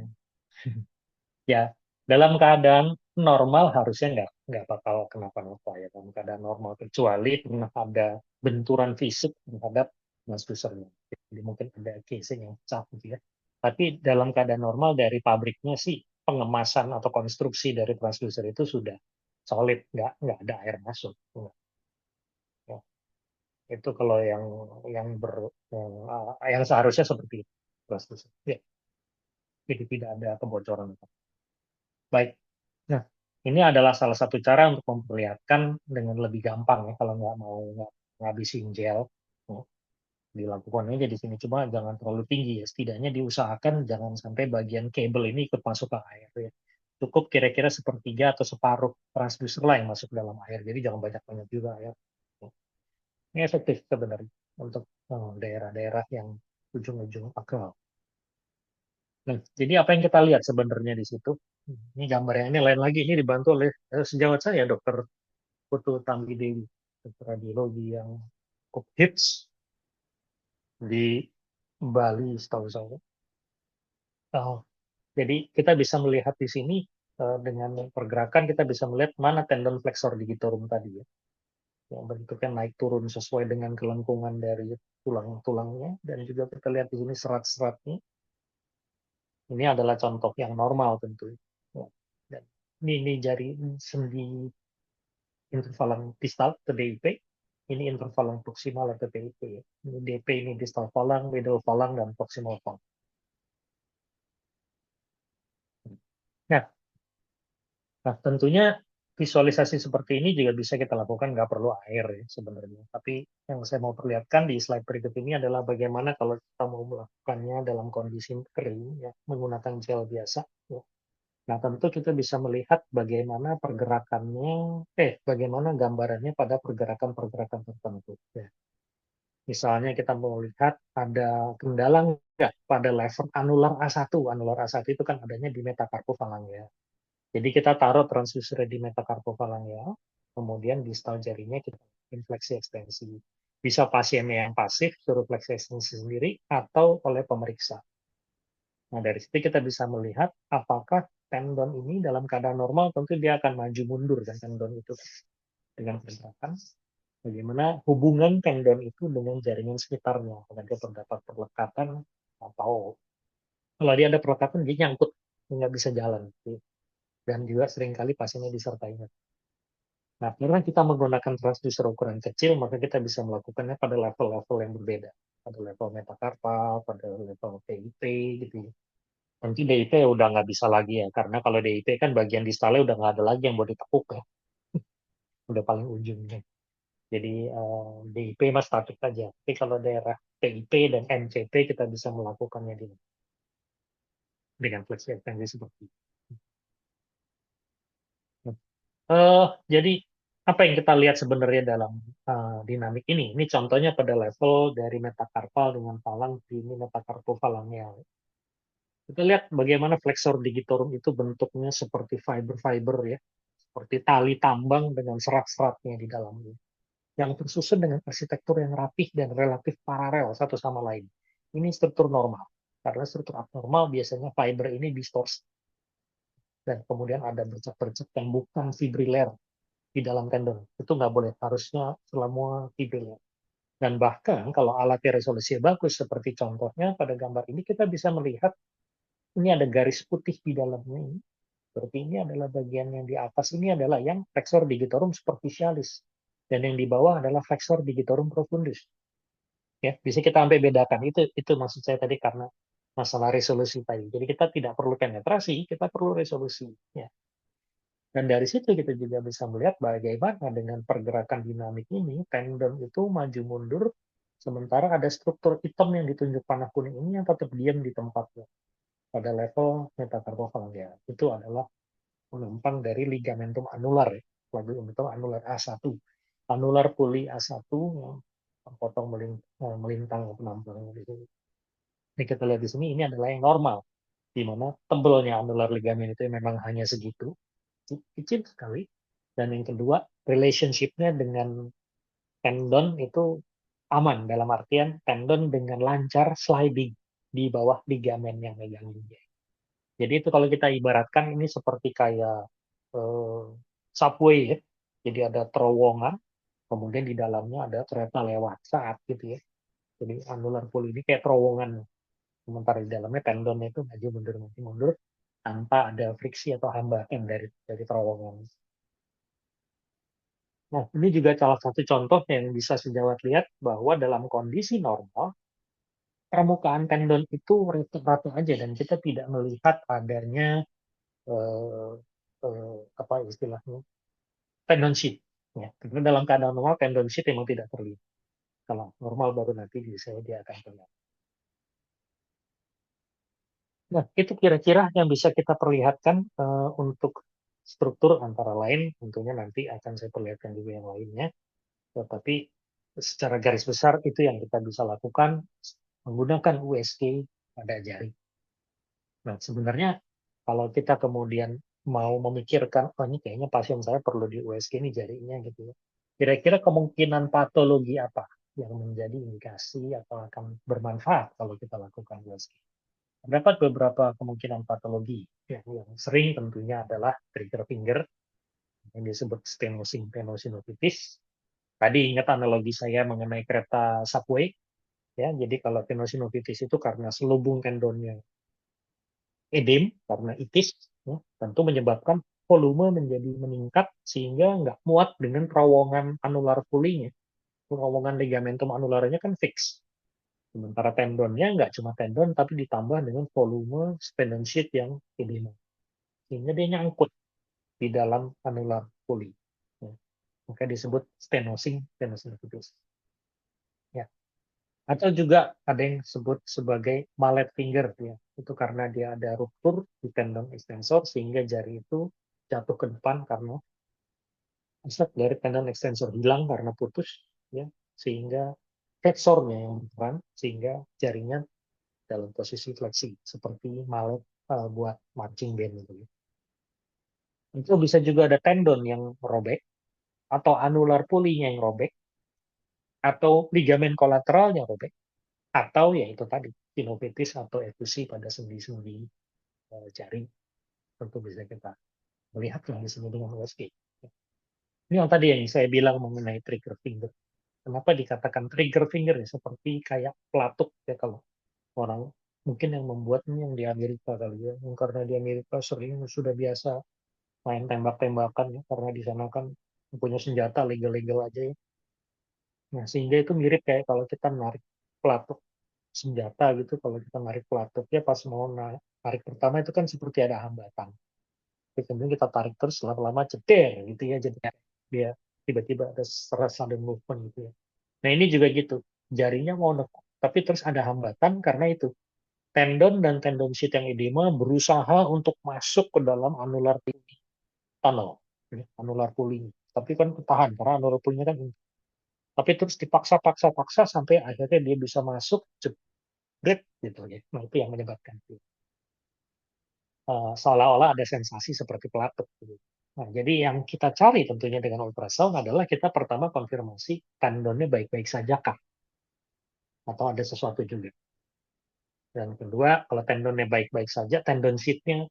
Ya, dalam keadaan normal harusnya nggak bakal kenapa-napa ya, dalam keadaan normal, kecuali pernah ada benturan fisik terhadap transducernya. Jadi mungkin ada casing yang pecah gitu ya. Tapi dalam keadaan normal dari pabriknya sih pengemasan atau konstruksi dari transducer itu sudah solid, nggak ada air masuk. Nggak, ya. Itu kalau yang seharusnya seperti itu transducer. Ya, jadi tidak ada kebocoran. Baik. Nah, ini adalah salah satu cara untuk memperlihatkan dengan lebih gampang ya, kalau nggak mau ngabisin gel, ya, dilakukan aja di sini. Cuma jangan terlalu tinggi ya, setidaknya diusahakan jangan sampai bagian kabel ini ikut masuk ke air ya. Cukup kira-kira sepertiga atau separuh transducer lah yang masuk dalam air, jadi jangan banyak-banyak juga ya. Ini efektif sebenarnya untuk daerah-daerah yang ujung-ujung akal. Nah, jadi apa yang kita lihat sebenarnya di situ? Ini gambar yang ini lain lagi, ini dibantu oleh sejawat saya, Dokter Putu Tambidewi, dokter radiologi yang cukup hits di Bali, setahu saya. Oh, jadi kita bisa melihat di sini dengan pergerakan kita bisa melihat mana tendon flexor digitorum tadi ya, yang bentuknya naik turun sesuai dengan kelengkungan dari tulang-tulangnya, dan juga kita lihat di sini serat-seratnya. Ini adalah contoh yang normal tentu. Ya. Dan ini jari sendi intervalan distal atau DIP, ini intervalan proksimal atau DIP. Ini DP ini distal falang, middle falang, dan proximal falang. Nah, nah, tentunya visualisasi seperti ini juga bisa kita lakukan, nggak perlu air ya sebenarnya. Tapi yang saya mau perlihatkan di slide berikut ini adalah bagaimana kalau kita mau melakukannya dalam kondisi kering, ya, menggunakan gel biasa. Ya. Nah, tentu kita bisa melihat bagaimana pergerakannya, bagaimana gambarannya pada pergerakan-pergerakan tertentu. Ya. Misalnya kita mau lihat ada kendala nggak pada lever anular A1. Anular A1 itu kan adanya di metacarpophalangeal. Jadi kita taruh transducer di metacarpophalangeal, kemudian distal jarinya kita infleksi ekstensi. Bisa pasiennya yang pasif, suruh fleksi ekstensi sendiri, atau oleh pemeriksa. Nah, dari situ kita bisa melihat apakah tendon ini dalam keadaan normal, tentu dia akan maju mundur kan tendon itu dengan pergerakan. Bagaimana hubungan tendon itu dengan jaringan sekitarnya, apakah dia terdapat perlekatan atau kalau dia ada perlekatan dia nyangkut, nggak bisa jalan. Dan juga seringkali pasiennya disertai. Nah, karena kita menggunakan transducer ukuran kecil, maka kita bisa melakukannya pada level-level yang berbeda. Pada level metakarpal, pada level PIP, gitu ya. Nanti DIP udah nggak bisa lagi ya, karena kalau DIP kan bagian distalnya udah nggak ada lagi yang mau ditekuk ya, udah paling ujungnya. Jadi DIP mas statik aja. Tapi kalau daerah PIP dan MCP kita bisa melakukannya dengan fleksi ekstensi seperti itu. Jadi apa yang kita lihat sebenarnya dalam dinamik ini? Ini contohnya pada level dari metakarpal dengan falang, ini metakarpofalangeal. Kita lihat bagaimana flexor digitorum itu bentuknya seperti fiber-fiber ya, seperti tali tambang dengan serat-seratnya di dalamnya, yang tersusun dengan arsitektur yang rapih dan relatif paralel satu sama lain. Ini struktur normal. Karena struktur abnormal biasanya fiber ini distorsi. Dan kemudian ada bercak-bercak yang bukan fibriler di dalam tendon. Itu nggak boleh. Harusnya semua fibriler. Dan bahkan kalau alatnya resolusi bagus, seperti contohnya pada gambar ini, kita bisa melihat ini ada garis putih di dalamnya ini. Berarti ini adalah bagian yang di atas ini adalah yang flexor digitorum superficialis. Dan yang di bawah adalah flexor digitorum profundus. Ya, bisa kita sampai bedakan. Itu maksud saya tadi, karena masalah resolusi tadi. Jadi kita tidak perlu penetrasi, kita perlu resolusi. Ya. Dan dari situ kita juga bisa melihat bagaimana dengan pergerakan dinamik ini, tendon itu maju mundur, sementara ada struktur hitam yang ditunjuk panah kuning ini yang tetap diam di tempatnya pada level metacarpophalangeal. Itu adalah penumpang dari ligamentum anular, ya. Ligamentum anular A1. Anular puli A1 yang potong melintang penampang di sini. Ini kita lihat di sini, ini adalah yang normal, di mana tebelnya anular ligamen itu memang hanya segitu, kecil sekali. Dan yang kedua, relationship-nya dengan tendon itu aman, dalam artian tendon dengan lancar sliding di bawah ligamen yang megangin dia. Jadi itu kalau kita ibaratkan ini seperti kayak eh, subway ya. Jadi ada terowongan, kemudian di dalamnya ada kereta lewat saat gitu ya. Jadi anular pulley ini kayak terowongan. Sementara di dalamnya tendonnya itu maju mundur tanpa ada friksi atau hambatan dari terowongan. Nah, ini juga salah satu contoh yang bisa sejawat lihat bahwa dalam kondisi normal, permukaan tendon itu rata-rata aja dan kita tidak melihat adanya eh, apa istilahnya tendon sheet. Ya, karena dalam keadaan normal tendon sheet memang tidak terlihat. Kalau normal baru nanti bisa dia akan terlihat. Nah, itu kira-kira yang bisa kita perlihatkan untuk struktur antara lain. Tentunya nanti akan saya perlihatkan juga yang lainnya. Tetapi secara garis besar itu yang kita bisa lakukan menggunakan USG pada jari. Nah, sebenarnya kalau kita kemudian mau memikirkan, oh ini kayaknya pasien saya perlu di USG ini jarinya gitu ya. Kira-kira kemungkinan patologi apa yang menjadi indikasi atau akan bermanfaat kalau kita lakukan USG? Terdapat beberapa kemungkinan patologi. Yang sering tentunya adalah trigger finger, yang disebut stenosing-tenosinovitis. Tadi ingat analogi saya mengenai kereta subway, ya. Jadi kalau tenosinovitis itu karena selubung tendonnya edem, karena itis, ya, tentu menyebabkan volume menjadi meningkat sehingga nggak muat dengan terowongan anular pulley-nya. Terowongan ligamentum anularnya kan fix. Sementara tendonnya nggak cuma tendon, tapi ditambah dengan volume tendon sheath yang edema. Sehingga dia nyangkut di dalam anular pulley. Ya. Maka disebut stenosing, tenosinovitis. Ya. Atau juga ada yang disebut sebagai mallet finger, ya. Itu karena dia ada ruptur di tendon extensor sehingga jari itu jatuh ke depan karena efek dari tendon extensor hilang karena putus, ya, sehingga fleksornya yang berperan sehingga jarinya dalam posisi fleksi seperti mallet buat marching band gitu. Itu bisa juga ada tendon yang robek atau anular pulley-nya yang robek atau ligamen kolateralnya robek atau ya itu tadi sinovitis atau efusi pada sendi-sendi jari. Tentu bisa kita melihat yang di sini dengan USG. Ini yang tadi yang saya bilang mengenai trigger finger. Kenapa dikatakan trigger finger ya? Seperti kayak pelatuk ya kalau orang mungkin yang membuatnya yang di Amerika kali ya. Yang karena di Amerika sering sudah biasa main tembak-tembakan ya, karena di sana kan punya senjata legal-legal aja ya. Nah, sehingga itu mirip kayak kalau kita narik pelatuk senjata gitu, kalau kita narik pelatuknya pas mau narik pertama itu kan seperti ada hambatan. Tapi kemudian kita tarik terus lama-lama ceder gitu ya, jadi dia tiba-tiba ada sudden movement gitu ya. Nah ini juga gitu, jarinya mau nekuk, tapi terus ada hambatan karena itu tendon dan tendon sheath yang edema berusaha untuk masuk ke dalam anular tunnel, ya, anular pulley. Tapi kan ketahan karena anular pulley kan, tapi terus dipaksa-paksa-paksa sampai akhirnya dia bisa masuk jebret gitu ya. Nah itu yang menyebabkan itu. Seolah-olah ada sensasi seperti pelatuk. Gitu. Nah, jadi yang kita cari tentunya dengan ultrasound adalah kita pertama konfirmasi tendonnya baik-baik saja kah? Atau ada sesuatu juga. Dan kedua, kalau tendonnya baik-baik saja, tendon sheath-nya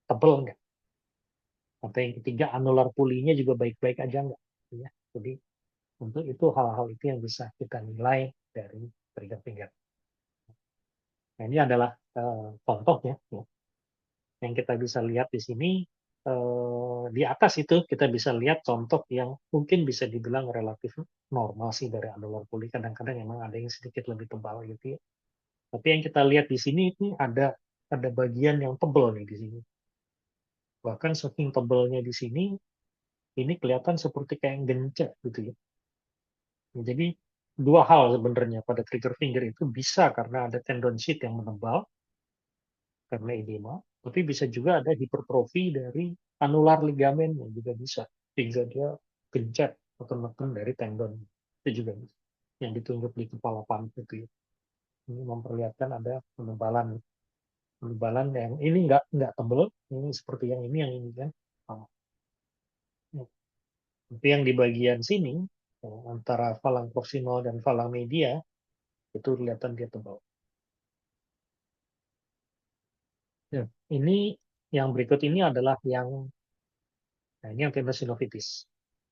tebel nggak? Atau yang ketiga, anular pulley-nya juga baik-baik aja nggak? Ya, jadi untuk itu hal-hal itu yang bisa kita nilai dari trigger finger. Nah, ini adalah contohnya. Ya. Yang kita bisa lihat di sini, di atas itu kita bisa lihat contoh yang mungkin bisa dibilang relatif normal sih dari anular pulley. Kadang-kadang memang ada yang sedikit lebih tebal gitu ya. Tapi yang kita lihat di sini ini ada bagian yang tebal nih di sini. Bahkan saking tebalnya di sini, ini kelihatan seperti kayak gencet gitu ya. Jadi dua hal sebenarnya pada trigger finger itu bisa karena ada tendon sheath yang menebal karena edema, tapi bisa juga ada hipertrofi dari anular ligamen yang juga bisa sehingga dia gencet atau neken dari tendon itu juga bisa. Yang ditunjuk di kepala pantat itu ya. Ini memperlihatkan ada penebalan penebalan yang ini nggak tebel, ini seperti yang ini kan. Ah, tapi yang di bagian sini antara falang proximal dan falang media itu kelihatan dia tebal. Ya, ini yang berikut ini adalah nah ini yang tendinosinovitis.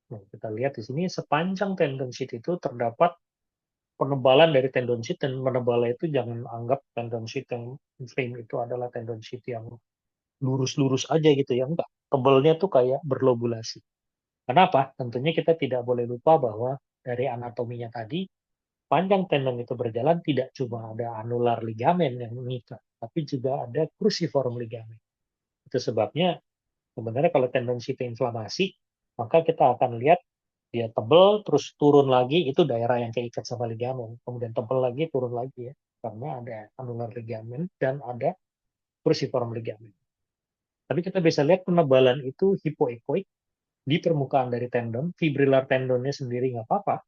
Nah, kita lihat di sini sepanjang tendon sheath itu terdapat penebalan dari tendon sheath dan penebalan itu jangan anggap tendon sheath yang inflame itu adalah tendon sheath yang lurus-lurus aja gitu ya enggak. Tebalnya tuh kayak berlobulasi. Kenapa? Tentunya kita tidak boleh lupa bahwa dari anatominya tadi panjang tendon itu berjalan tidak cuma ada anular ligamen yang mengikat, tapi juga ada cruciform ligamen. Itu sebabnya sebenarnya kalau tendensi itu inflamasi, maka kita akan lihat dia tebel, terus turun lagi, itu daerah yang keikat sama ligamen. Kemudian tebel lagi, turun lagi ya. Karena ada anular ligamen dan ada cruciform ligamen. Tapi kita bisa lihat penebalan itu hipoekoik di permukaan dari tendon, fibrilar tendonnya sendiri nggak apa-apa.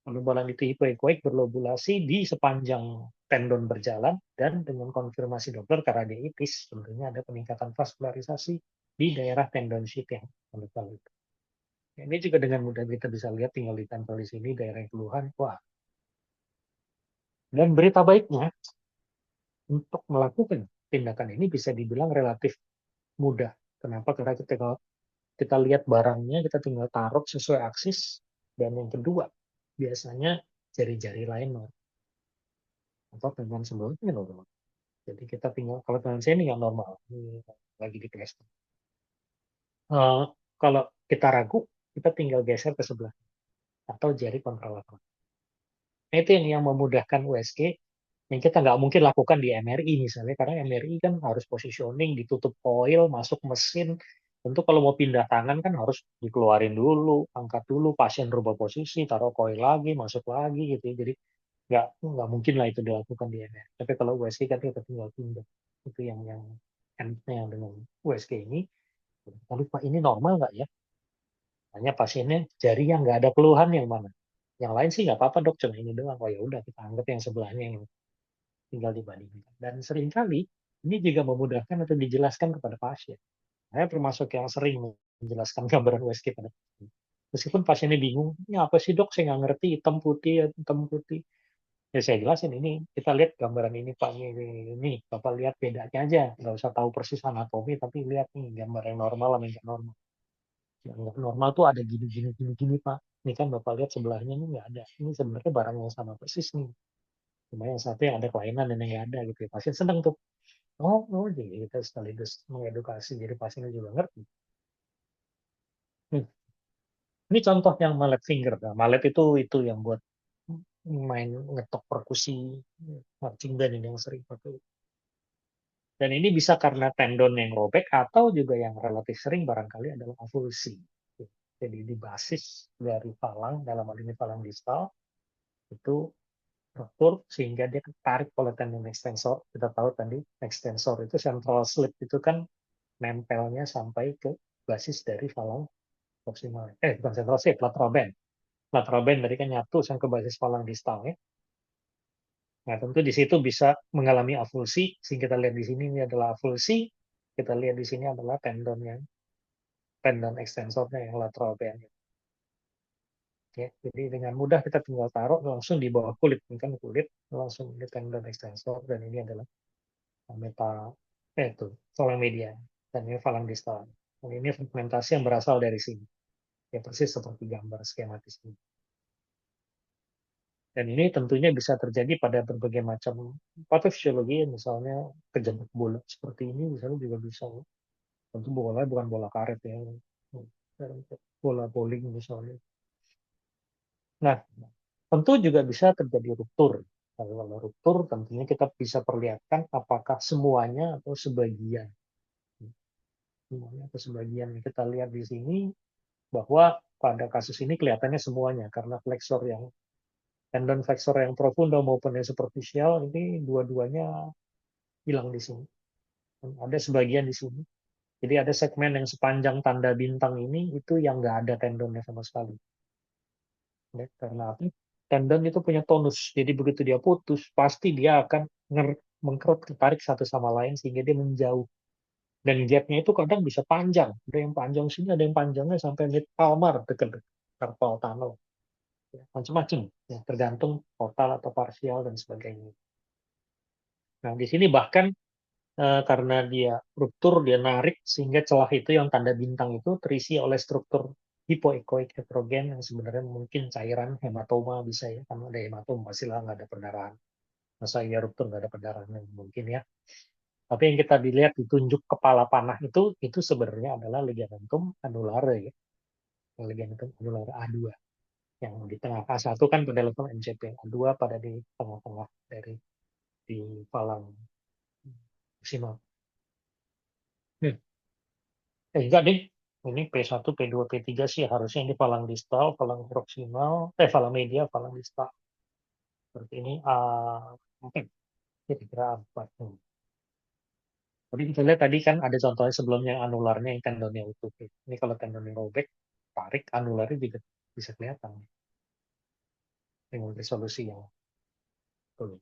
Penebalan itu hipoekoik berlobulasi di sepanjang tendon berjalan dan dengan konfirmasi dokter karena dia itis, tentunya ada peningkatan vaskularisasi di daerah tendon sheath yang menebal itu. Ini juga dengan mudah kita bisa lihat tinggal ditempel di sini daerah keluhan. Wah, dan berita baiknya untuk melakukan tindakan ini bisa dibilang relatif mudah. Kenapa? Karena kita lihat barangnya, kita tinggal taruh sesuai aksis. Dan yang kedua, biasanya jari-jari lain atau tangan sebelumnya normal. Jadi kita tinggal, kalau tangan saya ini nggak normal, ini lagi di plaster. Kalau kita ragu, kita tinggal geser ke sebelah atau jari kontralateral. Nah, itu yang memudahkan USG yang kita nggak mungkin lakukan di MRI misalnya, karena MRI kan harus positioning, ditutup coil, masuk mesin. Tentu kalau mau pindah tangan kan harus dikeluarin dulu, angkat dulu, pasien rubah posisi, taruh coil lagi, masuk lagi gitu ya. Jadi nggak mungkin lah itu dilakukan di MRI. Tapi kalau USG kan kita tinggal pindah. Itu yang enaknya dengan USG ini. Lalu Pak ini normal nggak ya? Tanya pasiennya jari yang nggak ada keluhan yang mana? Yang lain sih nggak apa-apa dok, cuma ini doang. Oh ya udah kita anggap yang sebelahnya yang tinggal dibandingkan. Dan seringkali ini juga memudahkan atau dijelaskan kepada pasien. Saya termasuk yang sering menjelaskan gambaran USG pada pasien. Meskipun pasiennya bingung, ini apa sih dok? Saya nggak ngerti, hitam putih, hitam putih. Ya saya jelasin ini, kita lihat gambaran ini Pak, ini Bapak lihat bedanya aja, nggak usah tahu persis anatomi, tapi lihat nih gambar yang normal sama yang nggak normal. Yang nggak normal tuh ada gini, gini, gini, gini Pak. Ini kan Bapak lihat sebelahnya ini nggak ada. Ini sebenarnya barang yang sama persis nih. Cuma yang satu yang ada kelainan dan yang nggak ada gitu ya. Pasien seneng tuh. Oh, jadi kita sekaligus mengedukasi, jadi pasiennya juga ngerti. Hmm. Ini contoh yang mallet finger. Nah, mallet itu yang buat main ngetok perkusi, marching band ini yang sering pakai. Dan ini bisa karena tendon yang robek atau juga yang relatif sering barangkali adalah avulsi. Jadi di basis dari falang, dalam hal ini falang distal, itu ruptur sehingga dia ketarik oleh tendon extensor. Kita tahu tadi extensor itu central slip itu kan nempelnya sampai ke basis dari falang proximal. Bukan central slip, lateral band. Lateral band tadi kan nyatu sampai ke basis falang distal ya. Nah, tentu di situ bisa mengalami avulsi. Sehingga kita lihat di sini ini adalah avulsi. Kita lihat di sini adalah tendon extensornya yang lateral band. Ya, jadi dengan mudah kita tinggal taruh langsung di bawah kulit, ini kan kulit langsung di tendon extensor dan ini adalah meta itu tulang media dan ini falang distal. Dan ini fragmentasi yang berasal dari sini. Ya persis seperti gambar skematis ini. Dan ini tentunya bisa terjadi pada berbagai macam patofisiologi, misalnya kejepit bola seperti ini misalnya juga bisa. Tentu bola bukan bola karet ya, bola bowling misalnya. Nah, tentu juga bisa terjadi ruptur. Kalau ruptur, tentunya kita bisa perlihatkan apakah semuanya atau sebagian. Semuanya atau sebagian. Kita lihat di sini bahwa pada kasus ini kelihatannya semuanya, karena flexor yang tendon flexor yang profundo maupun yang superficial ini dua-duanya hilang di sini. Ada sebagian di sini. Jadi ada segmen yang sepanjang tanda bintang ini itu yang nggak ada tendonnya sama sekali. Ya, karena apa? Tendon itu punya tonus. Jadi begitu dia putus, pasti dia akan mengkerut ketarik satu sama lain sehingga dia menjauh. Dan gapnya itu kadang bisa panjang. Ada yang panjang sini, ada yang panjangnya sampai mid palmar dekat carpal tunnel. Ya, macam-macam. Ya, tergantung total atau parsial dan sebagainya. Nah, di sini bahkan karena dia ruptur, dia narik sehingga celah itu yang tanda bintang itu terisi oleh struktur hipoekoik heterogen yang sebenarnya mungkin cairan hematoma bisa ya, karena ada hematoma pastilah nggak ada perdarahan. Masa iya ruptur nggak ada perdarahan mungkin ya. Tapi yang kita dilihat ditunjuk kepala panah itu sebenarnya adalah ligamentum anulare ya, ligamentum anulare A2 yang di tengah. A1 kan pada level MCP, A2 pada di tengah-tengah dari di falang maksimal. Hmm. Enggak deh. Ini P1, P2, P3 sih harusnya ini falang distal, falang proksimal, falang media, falang distal. Seperti ini A4, kira-kira A4. Jadi kita lihat tadi kan ada contohnya sebelumnya yang anularnya yang tendonnya utuh. Ini kalau tendonnya robek, tarik anularnya juga bisa kelihatan dengan resolusi yang betul.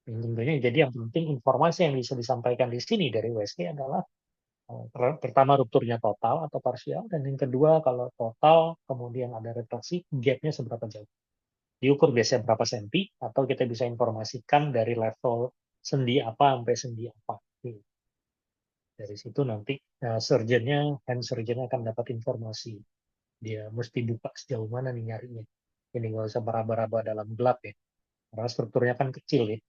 Yang tentunya jadi yang penting informasi yang bisa disampaikan di sini dari USG adalah pertama rupturnya total atau parsial, dan yang kedua kalau total kemudian ada retraksi, gapnya seberapa jauh. Diukur biasanya berapa senti, atau kita bisa informasikan dari level sendi apa sampai sendi apa. Dari situ nanti surgeonnya, hand surgeon akan dapat informasi. Dia mesti buka sejauh mana nih nyarinya. Ini nggak usah meraba-raba dalam gelap ya. Karena strukturnya kan kecil ya.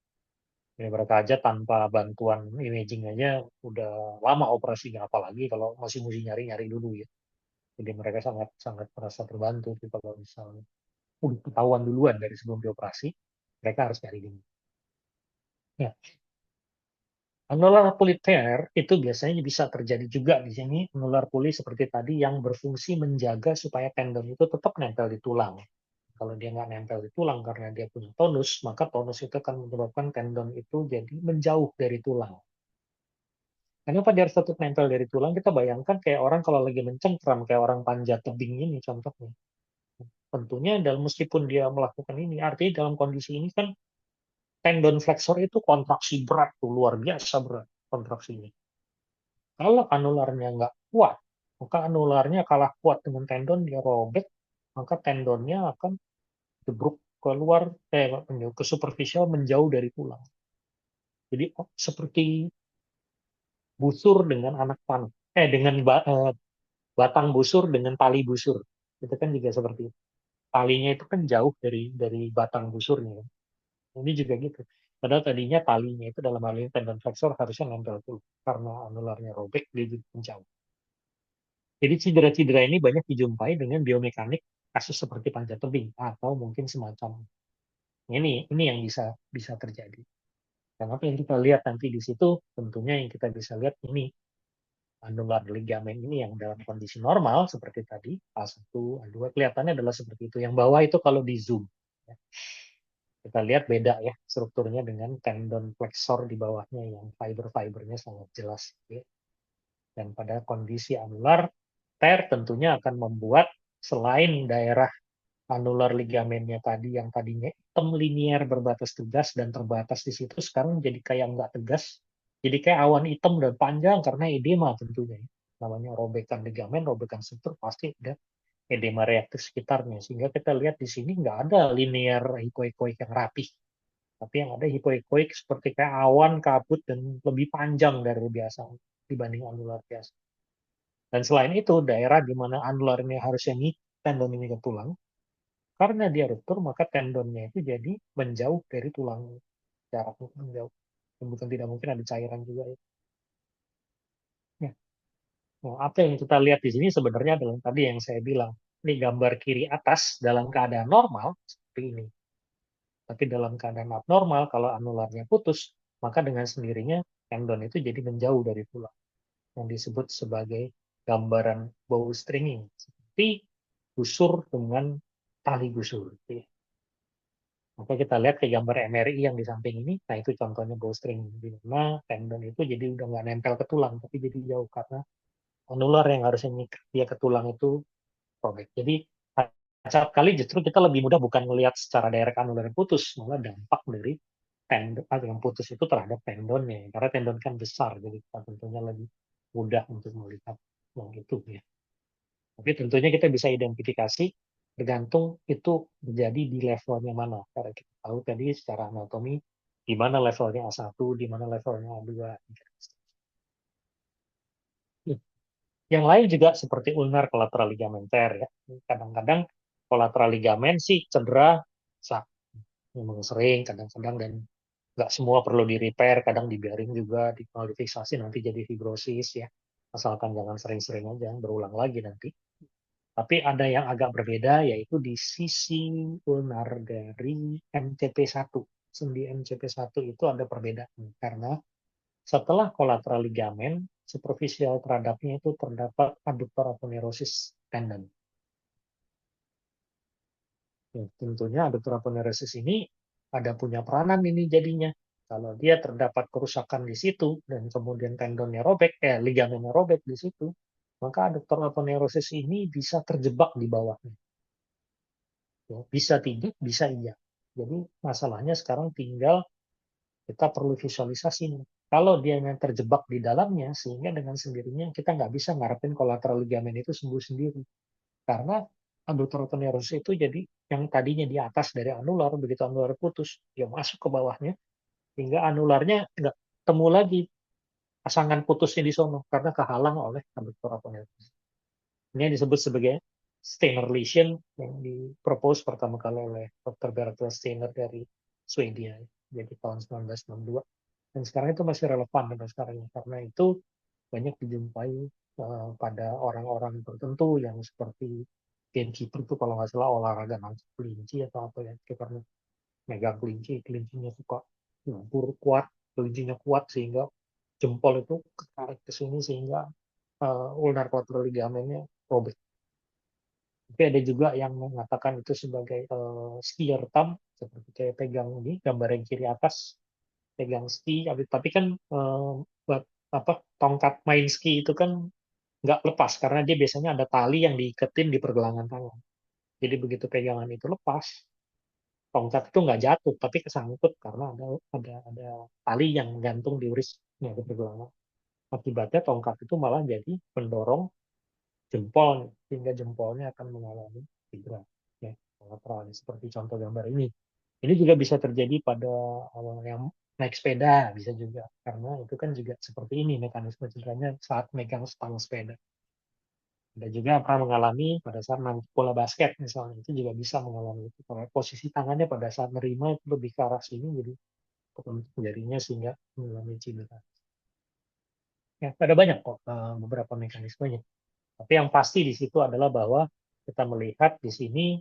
Ini mereka aja tanpa bantuan imaging aja udah lama operasinya, apalagi kalau masih mesti nyari-nyari dulu ya. Jadi mereka sangat sangat merasa terbantu sih kalau misalnya udah ketahuan duluan dari sebelum dioperasi, mereka harus nyari dulu. Ya, anular puli tear itu biasanya bisa terjadi juga di sini. Anular puli seperti tadi yang berfungsi menjaga supaya tendon itu tetap nempel di tulang. Kalau dia nggak nempel di tulang karena dia punya tonus, maka tonus itu akan menyebabkan tendon itu jadi menjauh dari tulang. Kenapa dia harus tetap nempel dari tulang? Kita bayangkan kayak orang kalau lagi mencengkram, kayak orang panjat tebing ini contohnya. Tentunya dalam meskipun dia melakukan ini, artinya dalam kondisi ini kan tendon flexor itu kontraksi berat tuh, luar biasa berat kontraksinya. Kalau anularnya nggak kuat, maka anularnya kalah kuat dengan tendon, dia robek, maka tendonnya akan jebruk keluar, ke superficial, menjauh dari tulang. Jadi seperti busur dengan anak panah, dengan batang busur dengan tali busur. Itu kan juga seperti itu. Talinya itu kan jauh dari batang busurnya kan. Ini juga gitu. Padahal tadinya talinya itu dalam hal ini tendon flexor harusnya nempel dulu. Karena anularnya robek, dia jadi menjauh. Jadi cedera-cedera ini banyak dijumpai dengan biomekanik kasus seperti panjat tebing atau mungkin semacam ini yang bisa bisa terjadi. Dan apa yang kita lihat nanti di situ, tentunya yang kita bisa lihat ini anular ligamen ini yang dalam kondisi normal seperti tadi A1, A2 kelihatannya adalah seperti itu. Yang bawah itu kalau di zoom ya, kita lihat beda ya strukturnya dengan tendon flexor di bawahnya yang fiber-fibernya sangat jelas ya. Dan pada kondisi anular, tear tentunya akan membuat selain daerah anular ligamennya tadi yang tadinya hitam linier berbatas tegas dan terbatas di situ, sekarang jadi kayak nggak tegas, jadi kayak awan hitam dan panjang karena edema tentunya. Namanya robekan ligamen, robekan struktur, pasti ada edema reaktif sekitarnya. Sehingga kita lihat di sini nggak ada linear hipoekoik yang rapih, tapi yang ada hipoekoik seperti kayak awan kabut dan lebih panjang dari biasa dibanding anular biasa. Dan selain itu, daerah di mana anular ini harusnya tendon ini ke tulang, karena dia ruptur, maka tendonnya itu jadi menjauh dari tulang, jaraknya menjauh. Dan bukan tidak mungkin ada cairan juga ya. Ya. Nah, apa yang kita lihat di sini sebenarnya adalah tadi yang saya bilang. Ini gambar kiri atas dalam keadaan normal seperti ini. Tapi dalam keadaan abnormal, kalau anularnya putus, maka dengan sendirinya tendon itu jadi menjauh dari tulang, yang disebut sebagai gambaran bowstringing, seperti busur dengan tali busur. Maka kita lihat ke gambar MRI yang di samping ini, nah itu contohnya bowstringing, di mana tendon itu jadi udah nggak nempel ke tulang, tapi jadi jauh karena anular yang harusnya ngikat dia ke tulang itu robek. Jadi acap kali justru kita lebih mudah bukan melihat secara direct anular yang putus, malah dampak dari tendon yang putus itu terhadap tendonnya. Karena tendon kan besar, jadi kita tentunya lebih mudah untuk melihat yang itu ya. Tapi tentunya kita bisa identifikasi tergantung itu terjadi di levelnya mana. Karena kita tahu tadi secara anatomi di mana levelnya A1, di mana levelnya A2. Yang lain juga seperti ulnar collateral ligament ya. Kadang-kadang collateral ligamen sih cedera, memang sering kadang-kadang, dan nggak semua perlu di repair, kadang dibiarin juga dimodifikasi nanti jadi fibrosis ya. Asalkan jangan sering-sering aja, berulang lagi nanti. Tapi ada yang agak berbeda, yaitu di sisi ulnar dari MCP1. Sendi MCP1 itu ada perbedaan, karena setelah collateral ligamen, superficial terhadapnya itu terdapat adductor aponeurosis tendon. Ya, tentunya adductor aponeurosis ini ada punya peranan ini jadinya. Kalau dia terdapat kerusakan di situ dan kemudian tendonnya robek, ligamennya robek di situ, maka adductor aponeurosis ini bisa terjebak di bawahnya. Ya, bisa tidak, bisa iya. Jadi masalahnya sekarang tinggal kita perlu visualisasi nih. Kalau dia yang terjebak di dalamnya, sehingga dengan sendirinya kita nggak bisa ngarepin collateral ligamen itu sembuh sendiri. Karena adductor aponeurosis itu jadi yang tadinya di atas dari anular, begitu anular putus, dia masuk ke bawahnya, hingga anularnya nggak temu lagi pasangan putusnya di sono, karena kehalang oleh adductor aponeurosis. Ini yang disebut sebagai Steiner lesion, yang dipropose pertama kali oleh Dr. Bertel Steiner dari Swedia, jadi tahun 1962. Dan sekarang itu masih relevan sampai sekarang, karena itu banyak dijumpai pada orang-orang tertentu yang seperti gamekeeper itu kalau nggak salah olahraga nangkep kelinci atau apa ya, kipernya megang kelinci, kelincinya suka nyambur kuat, kelincinya kuat sehingga jempol itu ketarik ke sini sehingga ulnar collateral ligamennya robek. Tapi ada juga yang mengatakan itu sebagai skier thumb, seperti kayak pegang ini gambar yang kiri atas, pegang ski, tapi kan buat apa, tongkat main ski itu kan nggak lepas karena dia biasanya ada tali yang diiketin di pergelangan tangan. Jadi begitu pegangan itu lepas, tongkat itu nggak jatuh tapi kesangkut karena ada tali yang gantung di wristnya di pergelangan. Akibatnya tongkat itu malah jadi mendorong jempol sehingga jempolnya akan mengalami cedera ya, kolateral seperti contoh gambar ini. Ini juga bisa terjadi pada yang naik sepeda, bisa juga karena itu kan juga seperti ini mekanisme cederanya saat megang stang sepeda. Ada juga yang pernah mengalami pada saat main bola basket misalnya, itu juga bisa mengalami itu karena posisi tangannya pada saat menerima itu lebih ke arah sini, jadi kepentuk jarinya sehingga mengalami cedera. Ya, ada banyak kok beberapa mekanismenya. Tapi yang pasti di situ adalah bahwa kita melihat di sini,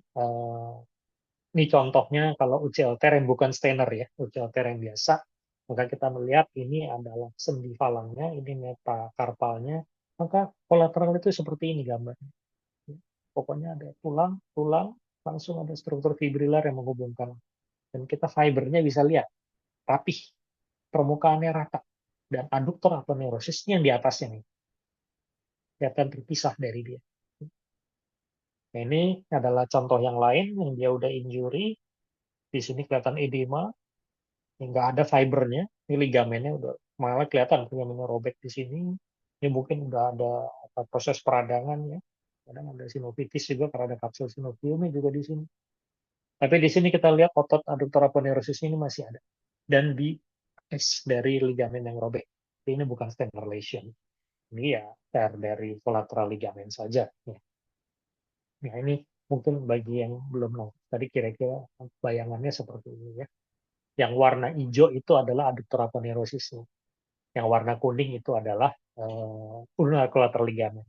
ini contohnya kalau UCLT yang bukan Steiner ya, UCLT yang biasa, maka kita melihat ini adalah sendi falangnya, ini metakarpalnya, maka kolateral itu seperti ini gambarnya. Pokoknya ada tulang, tulang, langsung ada struktur fibrilar yang menghubungkan. Dan kita fibernya bisa lihat, rapih, permukaannya rata. Dan aduktor atau neurosisnya yang di atasnya nih, kelihatan terpisah dari dia. Nah, ini adalah contoh yang lain yang dia udah injury. Di sini kelihatan edema, nggak ada fibernya. Ini ligamennya udah malah kelihatan ligamennya robek di sini. Ini mungkin udah ada proses peradangan ya. Kadang ada sinovitis juga karena ada kapsul sinoviumnya juga di sini. Tapi di sini kita lihat otot adduktor aponeurosis ini masih ada. Dan di dari ligamen yang robek. Ini bukan Steiner lesion. Ini ya tear dari collateral ligamen saja. Ya. Nah, ini mungkin bagi yang belum nonton tadi kira-kira bayangannya seperti ini ya. Yang warna hijau itu adalah adduktor aponeurosis. Yang warna kuning itu adalah ulnar collateral ligamen.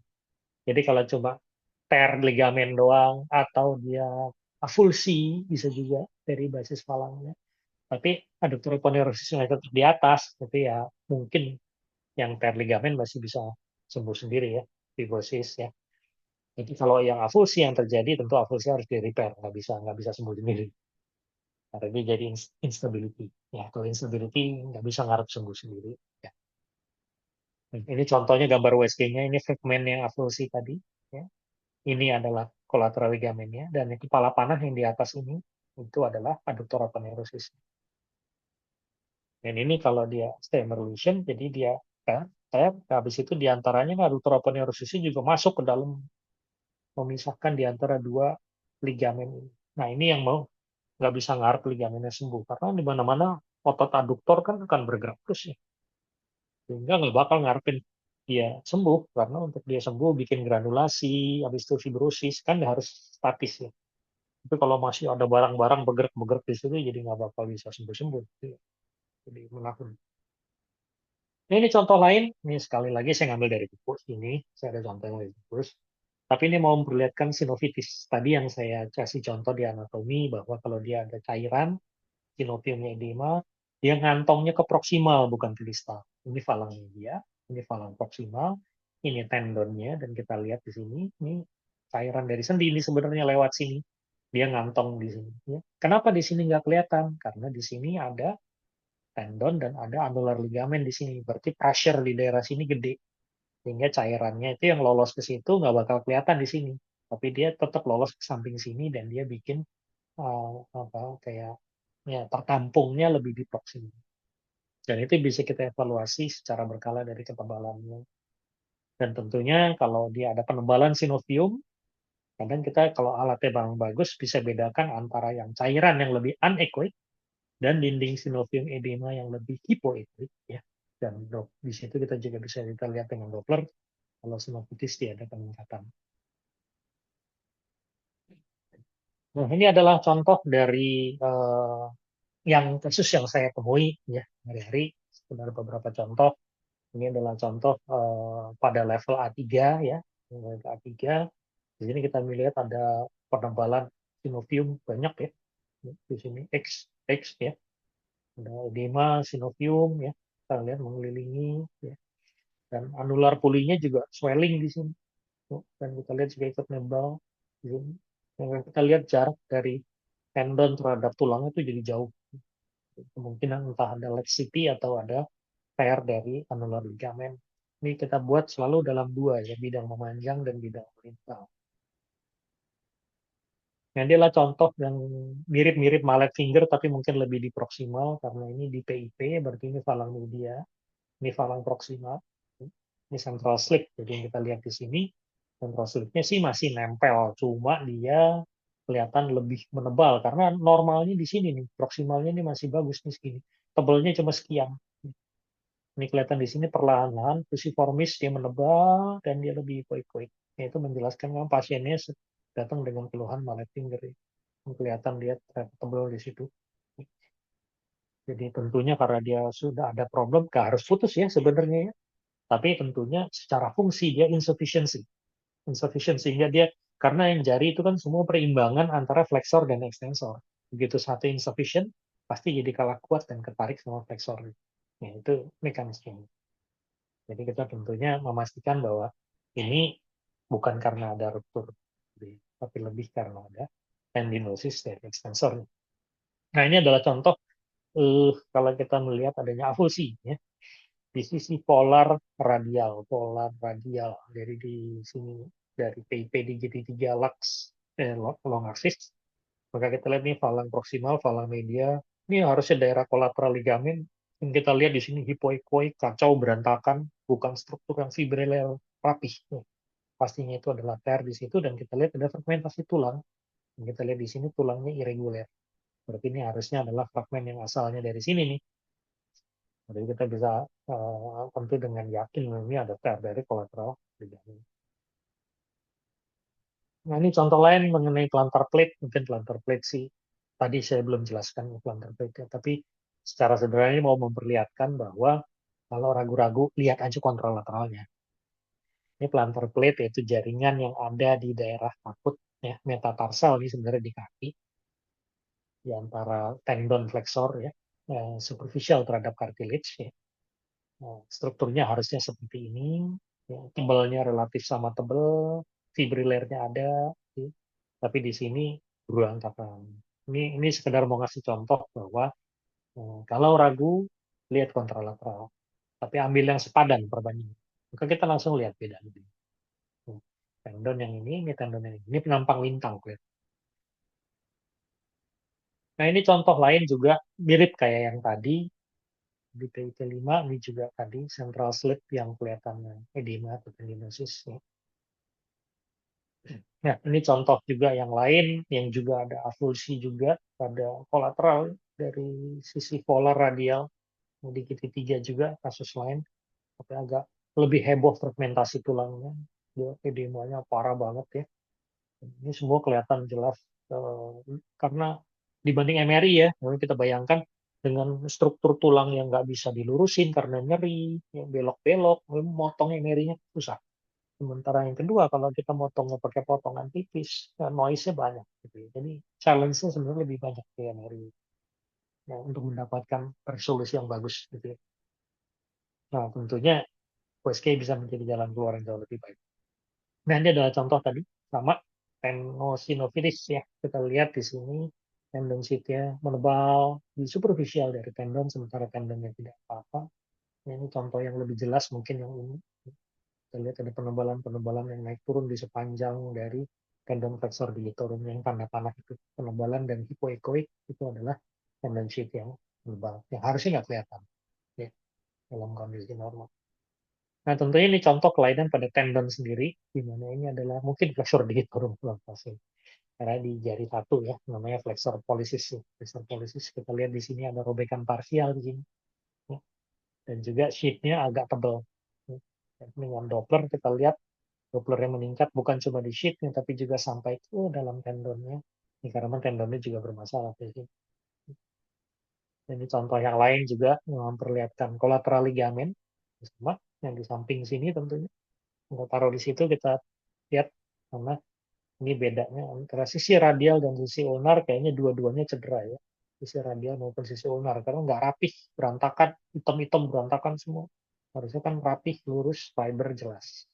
Jadi kalau cuma tear ligamen doang atau dia avulsi bisa juga dari basis falangnya. Tapi adductor aponeurosis yang tetap di atas, tapi ya mungkin yang tear ligamen masih bisa sembuh sendiri ya, fibrosis ya. Jadi kalau yang avulsi yang terjadi, tentu avulsi harus di repair, nggak bisa sembuh sendiri. Karena dia jadi instability. Ya, kalau instability nggak bisa ngarep sembuh sendiri. Ya. Ini contohnya gambar USG-nya, ini fragmen yang avulsi tadi. Ya. Ini adalah collateral ligamennya, dan yang kepala panah yang di atas ini, itu adalah adduktor aponeurosis. Dan ini kalau dia stemmer lesion, jadi dia kan, saya habis itu diantaranya adduktor aponeurosis juga masuk ke dalam memisahkan di antara dua ligamen ini. Nah ini yang mau nggak bisa ngarep ligamennya sembuh karena di mana-mana otot aduktor kan akan bergerak terus ya, sehingga nggak bakal ngarepin dia sembuh karena untuk dia sembuh bikin granulasi, habis itu fibrosis kan harus statis ya. Tapi kalau masih ada barang-barang bergerak-bergerak di situ jadi nggak bakal bisa sembuh-sembuh. Jadi menakutkan. Nah, ini contoh lain, ini sekali lagi saya ngambil dari buku ini, saya ada contoh yang dari buku. Tapi ini mau memperlihatkan sinovitis. Tadi yang saya kasih contoh di anatomi bahwa kalau dia ada cairan, sinovium edema, dia ngantongnya ke proksimal bukan ke distal. Ini falangnya dia, ini falang proksimal, ini tendonnya, dan kita lihat di sini, ini cairan dari sendi ini sebenarnya lewat sini. Dia ngantong di sini. Ya. Kenapa di sini nggak kelihatan? Karena di sini ada tendon dan ada annular ligamen di sini. Berarti pressure di daerah sini gede. Sehingga cairannya itu yang lolos ke situ nggak bakal kelihatan di sini. Tapi dia tetap lolos ke samping sini dan dia bikin apa kayak ya tertampungnya lebih di proksimal. Dan itu bisa kita evaluasi secara berkala dari ketebalannya. Dan tentunya kalau dia ada penebalan sinovium, kadang kita kalau alatnya bang bagus bisa bedakan antara yang cairan yang lebih anechoic dan dinding sinovium edema yang lebih hipoechoic ya. Dan di situ kita juga bisa kita lihat dengan Doppler kalau sinovitis dia ada peningkatan. Nah, ini adalah contoh dari yang kasus yang saya temui ya hari-hari. Sebenarnya beberapa contoh. Ini adalah contoh pada level A3 ya. Level A3. Di sini kita melihat ada penebalan sinovium banyak ya. Di sini X ya. Ada edema sinovium ya. Kita lihat mengelilingi ya. Dan anular pulinya juga swelling di sini. Dan kita lihat juga ikut nebal. Di sini. Yang kita lihat jarak dari tendon terhadap tulangnya itu jadi jauh. Kemungkinan entah ada laxity atau ada tear dari anular ligamen. Ini kita buat selalu dalam dua ya, bidang memanjang dan bidang melimpah. Nah, ini adalah contoh yang mirip-mirip mallet finger tapi mungkin lebih di proksimal karena ini di PIP, berarti ini falang media, ini falang proksimal, ini central slit. Jadi yang kita lihat di sini, central slitnya sih masih nempel, cuma dia kelihatan lebih menebal karena normalnya di sini nih, proksimalnya ini masih bagus nih segini. Tebelnya cuma sekian. Ini kelihatan di sini perlahan-lahan fusiformis dia menebal dan dia lebih koik-koik. Itu menjelaskan kan pasiennya datang dengan keluhan mallet finger. Kelihatan dia tebal di situ. Jadi tentunya karena dia sudah ada problem, gak harus putus ya sebenarnya ya. Tapi tentunya secara fungsi dia insufficiency. Insufficient sehingga dia, karena yang jari itu kan semua perimbangan antara flexor dan extensor. Begitu satu insufficient, pasti jadi kalah kuat dan ketarik sama flexor. Ya, itu mekanisme. Jadi kita tentunya memastikan bahwa ini bukan karena ada ruptur, tapi lebih karena ada tendinosis dari extensor. Nah ini adalah contoh kalau kita melihat adanya avulsi ya, di sisi polar radial dari di sini dari PIP di GT3 lux long axis, maka kita lihat nih falang proksimal, falang media, ini harusnya daerah kolateral ligamen. Yang kita lihat di sini hipoekoik, kacau berantakan, bukan struktur yang fibriler rapih. Pastinya itu adalah tear di situ dan kita lihat ada fragmentasi tulang. Dan kita lihat di sini tulangnya irregular. Berarti ini harusnya adalah fragmen yang asalnya dari sini nih. Jadi kita bisa tentu dengan yakin ini ada tear dari kolateral ligamen. Nah, ini contoh lain mengenai plantar plate. Mungkin plantar plate sih, tadi saya belum jelaskan plantar plate. Tapi secara sederhana ini mau memperlihatkan bahwa kalau ragu-ragu, lihat aja kontralateralnya. Ini plantar plate yaitu jaringan yang ada di daerah takut ya, metatarsal ini sebenarnya di kaki, di antara tendon flexor ya, superficial terhadap cartilage ya. Nah, strukturnya harusnya seperti ini, ya, tebalnya relatif sama tebal, fibrilernya ada, ya, tapi di sini berantakan. Ini sekedar mau ngasih contoh bahwa kalau ragu lihat kontralateral, tapi ambil yang sepadan perbandingan. Maka kita langsung lihat bedanya. Tendon yang ini tendon yang ini penampang lintang. Nah, ini contoh lain juga mirip kayak yang tadi di PIT5, ini juga tadi central slit yang kelihatan edema atau tendinosis. Ya. Nah, ini contoh juga yang lain yang juga ada avulsi juga pada kolateral dari sisi polar radial di GT3 juga kasus lain, tapi agak lebih heboh fragmentasi tulangnya, dia edemanya parah banget ya. Ini semua kelihatan jelas karena dibanding MRI ya, kalau kita bayangkan dengan struktur tulang yang nggak bisa dilurusin karena nyeri, yang belok-belok, motong MRI-nya susah. Sementara yang kedua, kalau kita motongnya pakai potongan tipis, noise-nya banyak. Gitu ya. Jadi challenge-nya sebenarnya lebih banyak di MRI ya, untuk mendapatkan resolusi yang bagus. Gitu ya. Nah, tentunya USG bisa menjadi jalan keluar yang jauh lebih baik. Nah, ini adalah contoh tadi, sama tendinosinophilis ya. Kita lihat di sini tendon sheath-nya menebal di superficial dari tendon, sementara tendonnya tidak apa-apa. Ini contoh yang lebih jelas mungkin yang ini. Kita lihat ada penebalan-penebalan yang naik turun di sepanjang dari tendon flexor digitorum yang tanda panah itu. Penebalan dan hipoekoik itu adalah tendon sheath yang menebal, yang harusnya nggak kelihatan ya, dalam kondisi normal. Nah, tentunya ini contoh kelainan pada tendon sendiri, di mana ini adalah mungkin flexor digitorum plantar. Karena di jari satu ya, namanya flexor pollicis. Flexor pollicis kita lihat di sini ada robekan parsial di sini. Ya. Dan juga sheath-nya agak tebal. Ya. Dengan Doppler kita lihat Dopplernya meningkat bukan cuma di sheath-nya, tapi juga sampai ke dalam tendonnya. Ini karena tendonnya juga bermasalah di sini. Ini contoh yang lain juga memperlihatkan collateral ligamen, sama yang di samping sini tentunya. Kita taruh di situ kita lihat karena ini bedanya antara sisi radial dan sisi ulnar kayaknya dua-duanya cedera ya. Sisi radial maupun sisi ulnar karena nggak rapih, berantakan, hitam-hitam berantakan semua. Harusnya kan rapih, lurus, fiber jelas.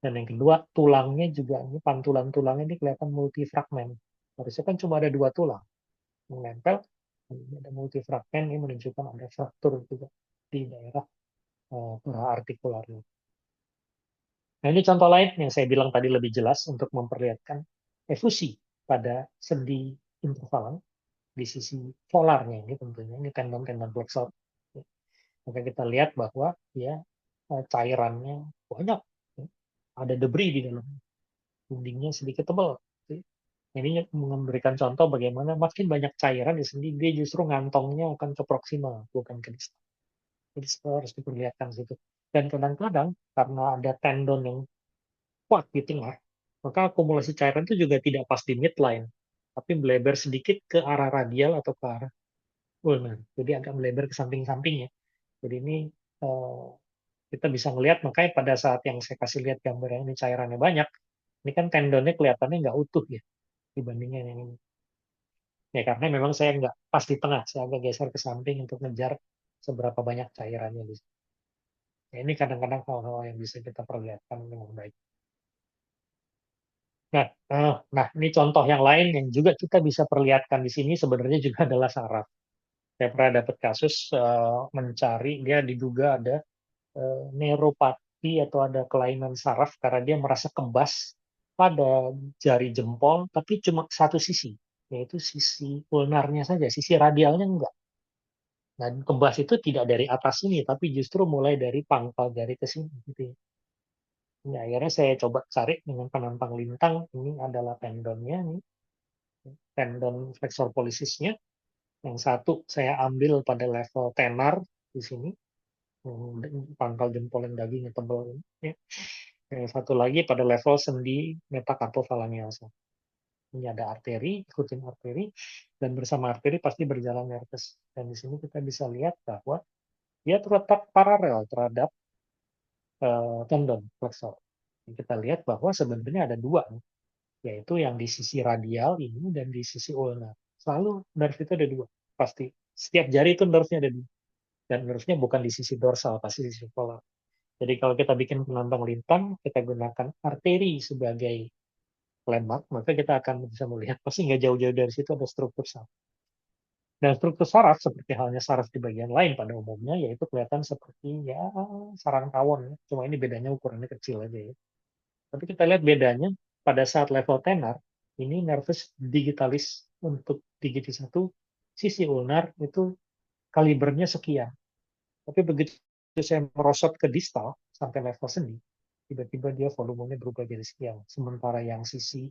Dan yang kedua, tulangnya juga ini pantulan tulangnya ini kelihatan multifragmen. Harusnya kan cuma ada dua tulang menempel. Ini ada multifragmen, ini menunjukkan ada fraktur juga di daerah artikularnya. Nah, ini contoh lain yang saya bilang tadi lebih jelas untuk memperlihatkan efusi pada sendi intervalan di sisi polarnya ini tentunya ini tendon-tendon flexor. Maka kita lihat bahwa ya cairannya banyak, ya. Ada debris di dalam, dindingnya sedikit tebal. Ini memberikan contoh bagaimana makin banyak cairan di sendi, dia justru ngantongnya akan ke proksimal, bukan ke distal. Jadi harus diperlihatkan situ. Dan kadang-kadang karena ada tendon yang kuat di tengah, maka akumulasi cairan itu juga tidak pas di midline, tapi melebar sedikit ke arah radial atau ke arah ulnar. Jadi agak melebar ke samping-samping ya. Jadi ini eh, kita bisa melihat, makanya pada saat yang saya kasih lihat gambar yang ini cairannya banyak, ini kan tendonnya kelihatannya nggak utuh ya dibandingkan yang ini. Ya karena memang saya nggak pas di tengah, saya agak geser ke samping untuk ngejar seberapa banyak cairannya di sini. Ya, ini kadang-kadang hal-hal yang bisa kita perlihatkan dengan baik. Nah, nah, ini contoh yang lain yang juga kita bisa perlihatkan di sini sebenarnya juga adalah saraf. Saya pernah dapat kasus mencari, dia diduga ada neuropati atau ada kelainan saraf karena dia merasa kebas pada jari jempol, tapi cuma satu sisi, yaitu sisi ulnarnya saja, sisi radialnya enggak. Dan kebas itu tidak dari atas ini, tapi justru mulai dari pangkal jari ke sini. Gitu ya. Nah, akhirnya saya coba cari dengan penampang lintang, ini adalah tendonnya, nih. Tendon flexor pollicisnya. Yang satu saya ambil pada level tenar di sini, pangkal jempol yang dagingnya tebal ini. Ya. Yang satu lagi pada level sendi metacarpophalangeal. Ini ada arteri, ikutin arteri, dan bersama arteri pasti berjalan nervus. Dan di sini kita bisa lihat bahwa dia terletak paralel terhadap tendon flexor. Kita lihat bahwa sebenarnya ada dua. yaitu yang di sisi radial ini dan di sisi ulnar. Selalu nerve itu ada dua, pasti. Setiap jari itu nerve-nya ada dua. Dan nerve-nya bukan di sisi dorsal, pasti di sisi polar. Jadi kalau kita bikin penambang lintang, kita gunakan arteri sebagai landmark, maka kita akan bisa melihat pasti nggak jauh-jauh dari situ ada struktur saraf. Dan struktur saraf seperti halnya saraf di bagian lain pada umumnya, yaitu kelihatan seperti ya sarang tawon. Cuma ini bedanya ukurannya kecil aja ya. Tapi kita lihat bedanya pada saat level tenar, ini nervus digitalis untuk digiti satu, sisi ulnar itu kalibernya sekian. Tapi begitu saya merosot ke distal sampai level sendi, tiba-tiba dia volumenya berubah jadi sekian. Sementara yang sisi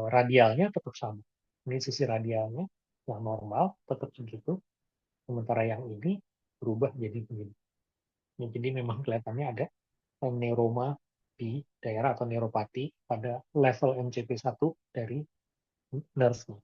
radialnya tetap sama. Ini sisi radialnya yang normal tetap segitu. Sementara yang ini berubah jadi begini. Ya, jadi memang kelihatannya ada neuroma di daerah atau neuropati pada level MCP1 dari nerve.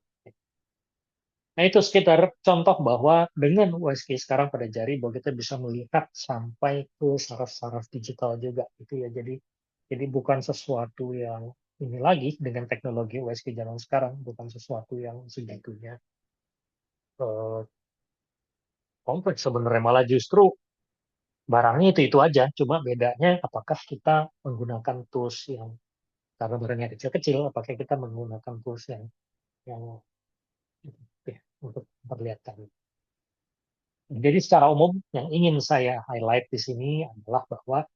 Nah, itu sekitar contoh bahwa dengan USG sekarang pada jari, bahwa kita bisa melihat sampai ke saraf-saraf digital juga. Gitu ya. Jadi bukan sesuatu yang ini lagi dengan teknologi USG zaman sekarang, bukan sesuatu yang segitunya eh, kompleks sebenarnya. Malah justru barangnya itu aja. Cuma bedanya apakah kita menggunakan tools yang, karena barangnya kecil-kecil, apakah kita menggunakan tools yang ya, untuk memperlihatkan. Jadi secara umum yang ingin saya highlight di sini adalah bahwa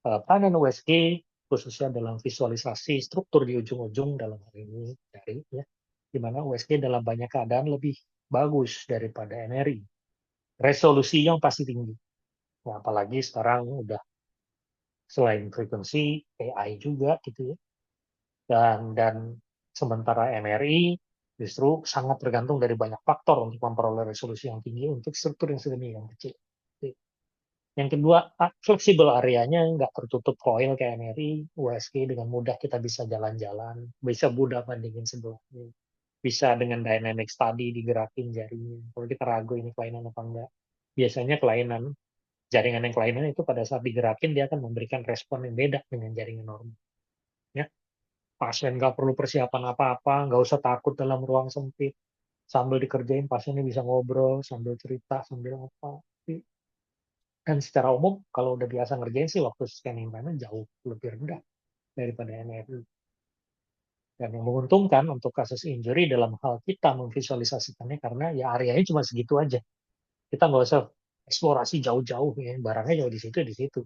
peranan USG khususnya dalam visualisasi struktur di ujung-ujung dalam hal ini dari ya, di mana USG dalam banyak keadaan lebih bagus daripada MRI. Resolusinya pasti tinggi. Nah, apalagi sekarang udah selain frekuensi AI juga gitu ya. Dan sementara MRI justru sangat tergantung dari banyak faktor untuk memperoleh resolusi yang tinggi untuk struktur yang sedemikian kecil. Yang kedua, fleksibel areanya nggak tertutup coil kayak MRI, USG dengan mudah kita bisa jalan-jalan, bisa mudah bandingin sebelahnya, bisa dengan dynamic study digerakin jarinya. Kalau kita ragu ini kelainan apa enggak, biasanya kelainan jaringan yang kelainan itu pada saat digerakin dia akan memberikan respon yang beda dengan jaringan normal. Ya, pasien nggak perlu persiapan apa-apa, nggak usah takut dalam ruang sempit. Sambil dikerjain pasiennya bisa ngobrol, sambil cerita, sambil apa. Dan secara umum, kalau udah biasa ngerjain sih, waktu scanning time jauh lebih rendah daripada NRI. Dan yang menguntungkan untuk kasus injury dalam hal kita memvisualisasikannya, karena ya areanya cuma segitu aja. Kita nggak usah eksplorasi jauh-jauh, ya. Barangnya jauh di situ, di situ.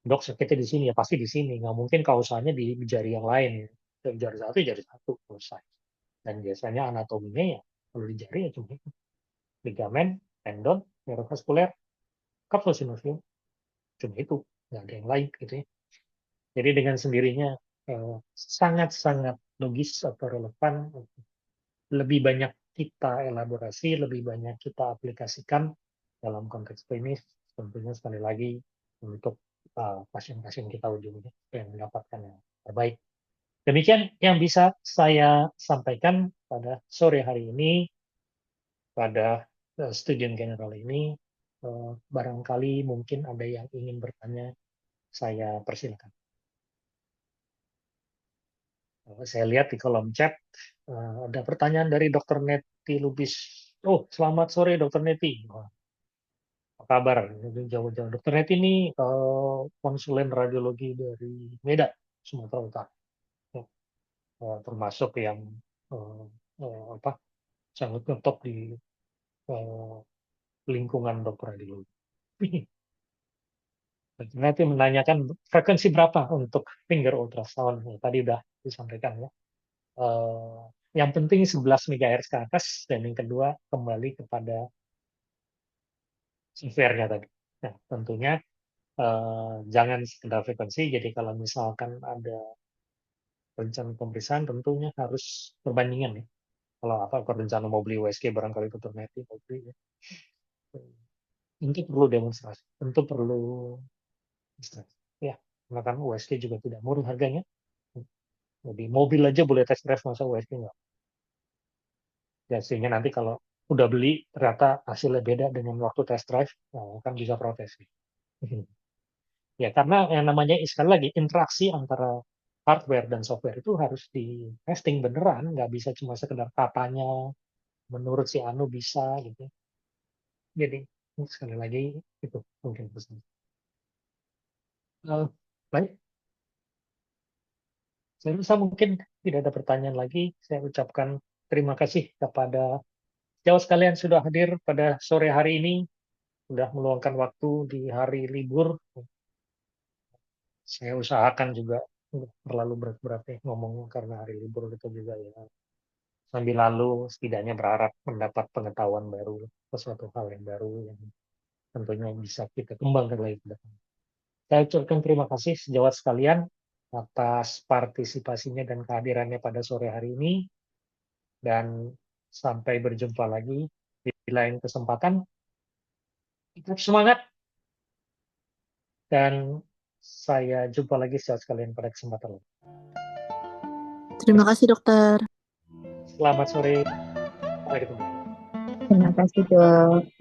Dok sakitnya di sini, ya pasti di sini. Nggak mungkin kausanya di jari yang lain. Ya. Jari satu, selesai. Dan biasanya anatominya ya, kalau di jari ya cuma itu. Ligamen, tendon, neurovaskuler, kapsul sinovium, cuma itu. Nggak ada yang lain gitu ya. Jadi dengan sendirinya sangat-sangat logis atau relevan, lebih banyak kita elaborasi, lebih banyak kita aplikasikan dalam konteks klinis, tentunya sekali lagi untuk pasien-pasien kita ujungnya yang mendapatkan yang terbaik. Demikian yang bisa saya sampaikan pada sore hari ini, pada student general ini. Barangkali mungkin ada yang ingin bertanya, saya persilakan. Saya lihat di kolom chat ada pertanyaan dari Dr. Neti Lubis. Oh, selamat sore Dr. Neti. Apa kabar? Jauh-jauh. Dr. Neti ini konsulen radiologi dari Medan, Sumatera Utara. Ya, termasuk yang uh, apa sangat ngetop di uh, lingkungan dokter radiologi. Nanti menanyakan frekuensi berapa untuk finger ultrasound. Ya, tadi udah disampaikan ya. eh, yang penting 11 MHz ke atas, dan yang kedua kembali kepada software-nya tadi. Nah, tentunya jangan sekedar frekuensi, jadi kalau misalkan ada rencana pemeriksaan tentunya harus perbandingan ya. Kalau apa kalau rencana mau beli USG barangkali ke Turnetti mau beli ya. Tentu perlu demonstrasi, tentu perlu demonstrasi. Ya, karena kan USG juga tidak murah harganya. Jadi mobil aja boleh test drive, masa USG nggak? Ya, sehingga nanti kalau udah beli ternyata hasilnya beda dengan waktu test drive, nah, kan bisa protes. Ya, karena yang namanya sekali lagi interaksi antara hardware dan software itu harus di testing beneran, nggak bisa cuma sekedar katanya menurut si Anu bisa gitu. Jadi sekali lagi itu mungkin pesan. Baik, saya rasa mungkin tidak ada pertanyaan lagi. Saya ucapkan terima kasih kepada jauh sekalian sudah hadir pada sore hari ini, sudah meluangkan waktu di hari libur. Saya usahakan juga nggak terlalu berat-berat ya ngomong karena hari libur itu juga ya. Sambil lalu setidaknya berharap mendapat pengetahuan baru, sesuatu hal yang baru yang tentunya bisa kita kembangkan lagi ke depan. Saya ucapkan terima kasih sejawat sekalian atas partisipasinya dan kehadirannya pada sore hari ini, dan sampai berjumpa lagi di lain kesempatan. Tetap semangat, dan saya jumpa lagi sejawat sekalian pada kesempatan lain. Terima kasih dokter. Selamat sore, sampai ketemu. Terima kasih dok.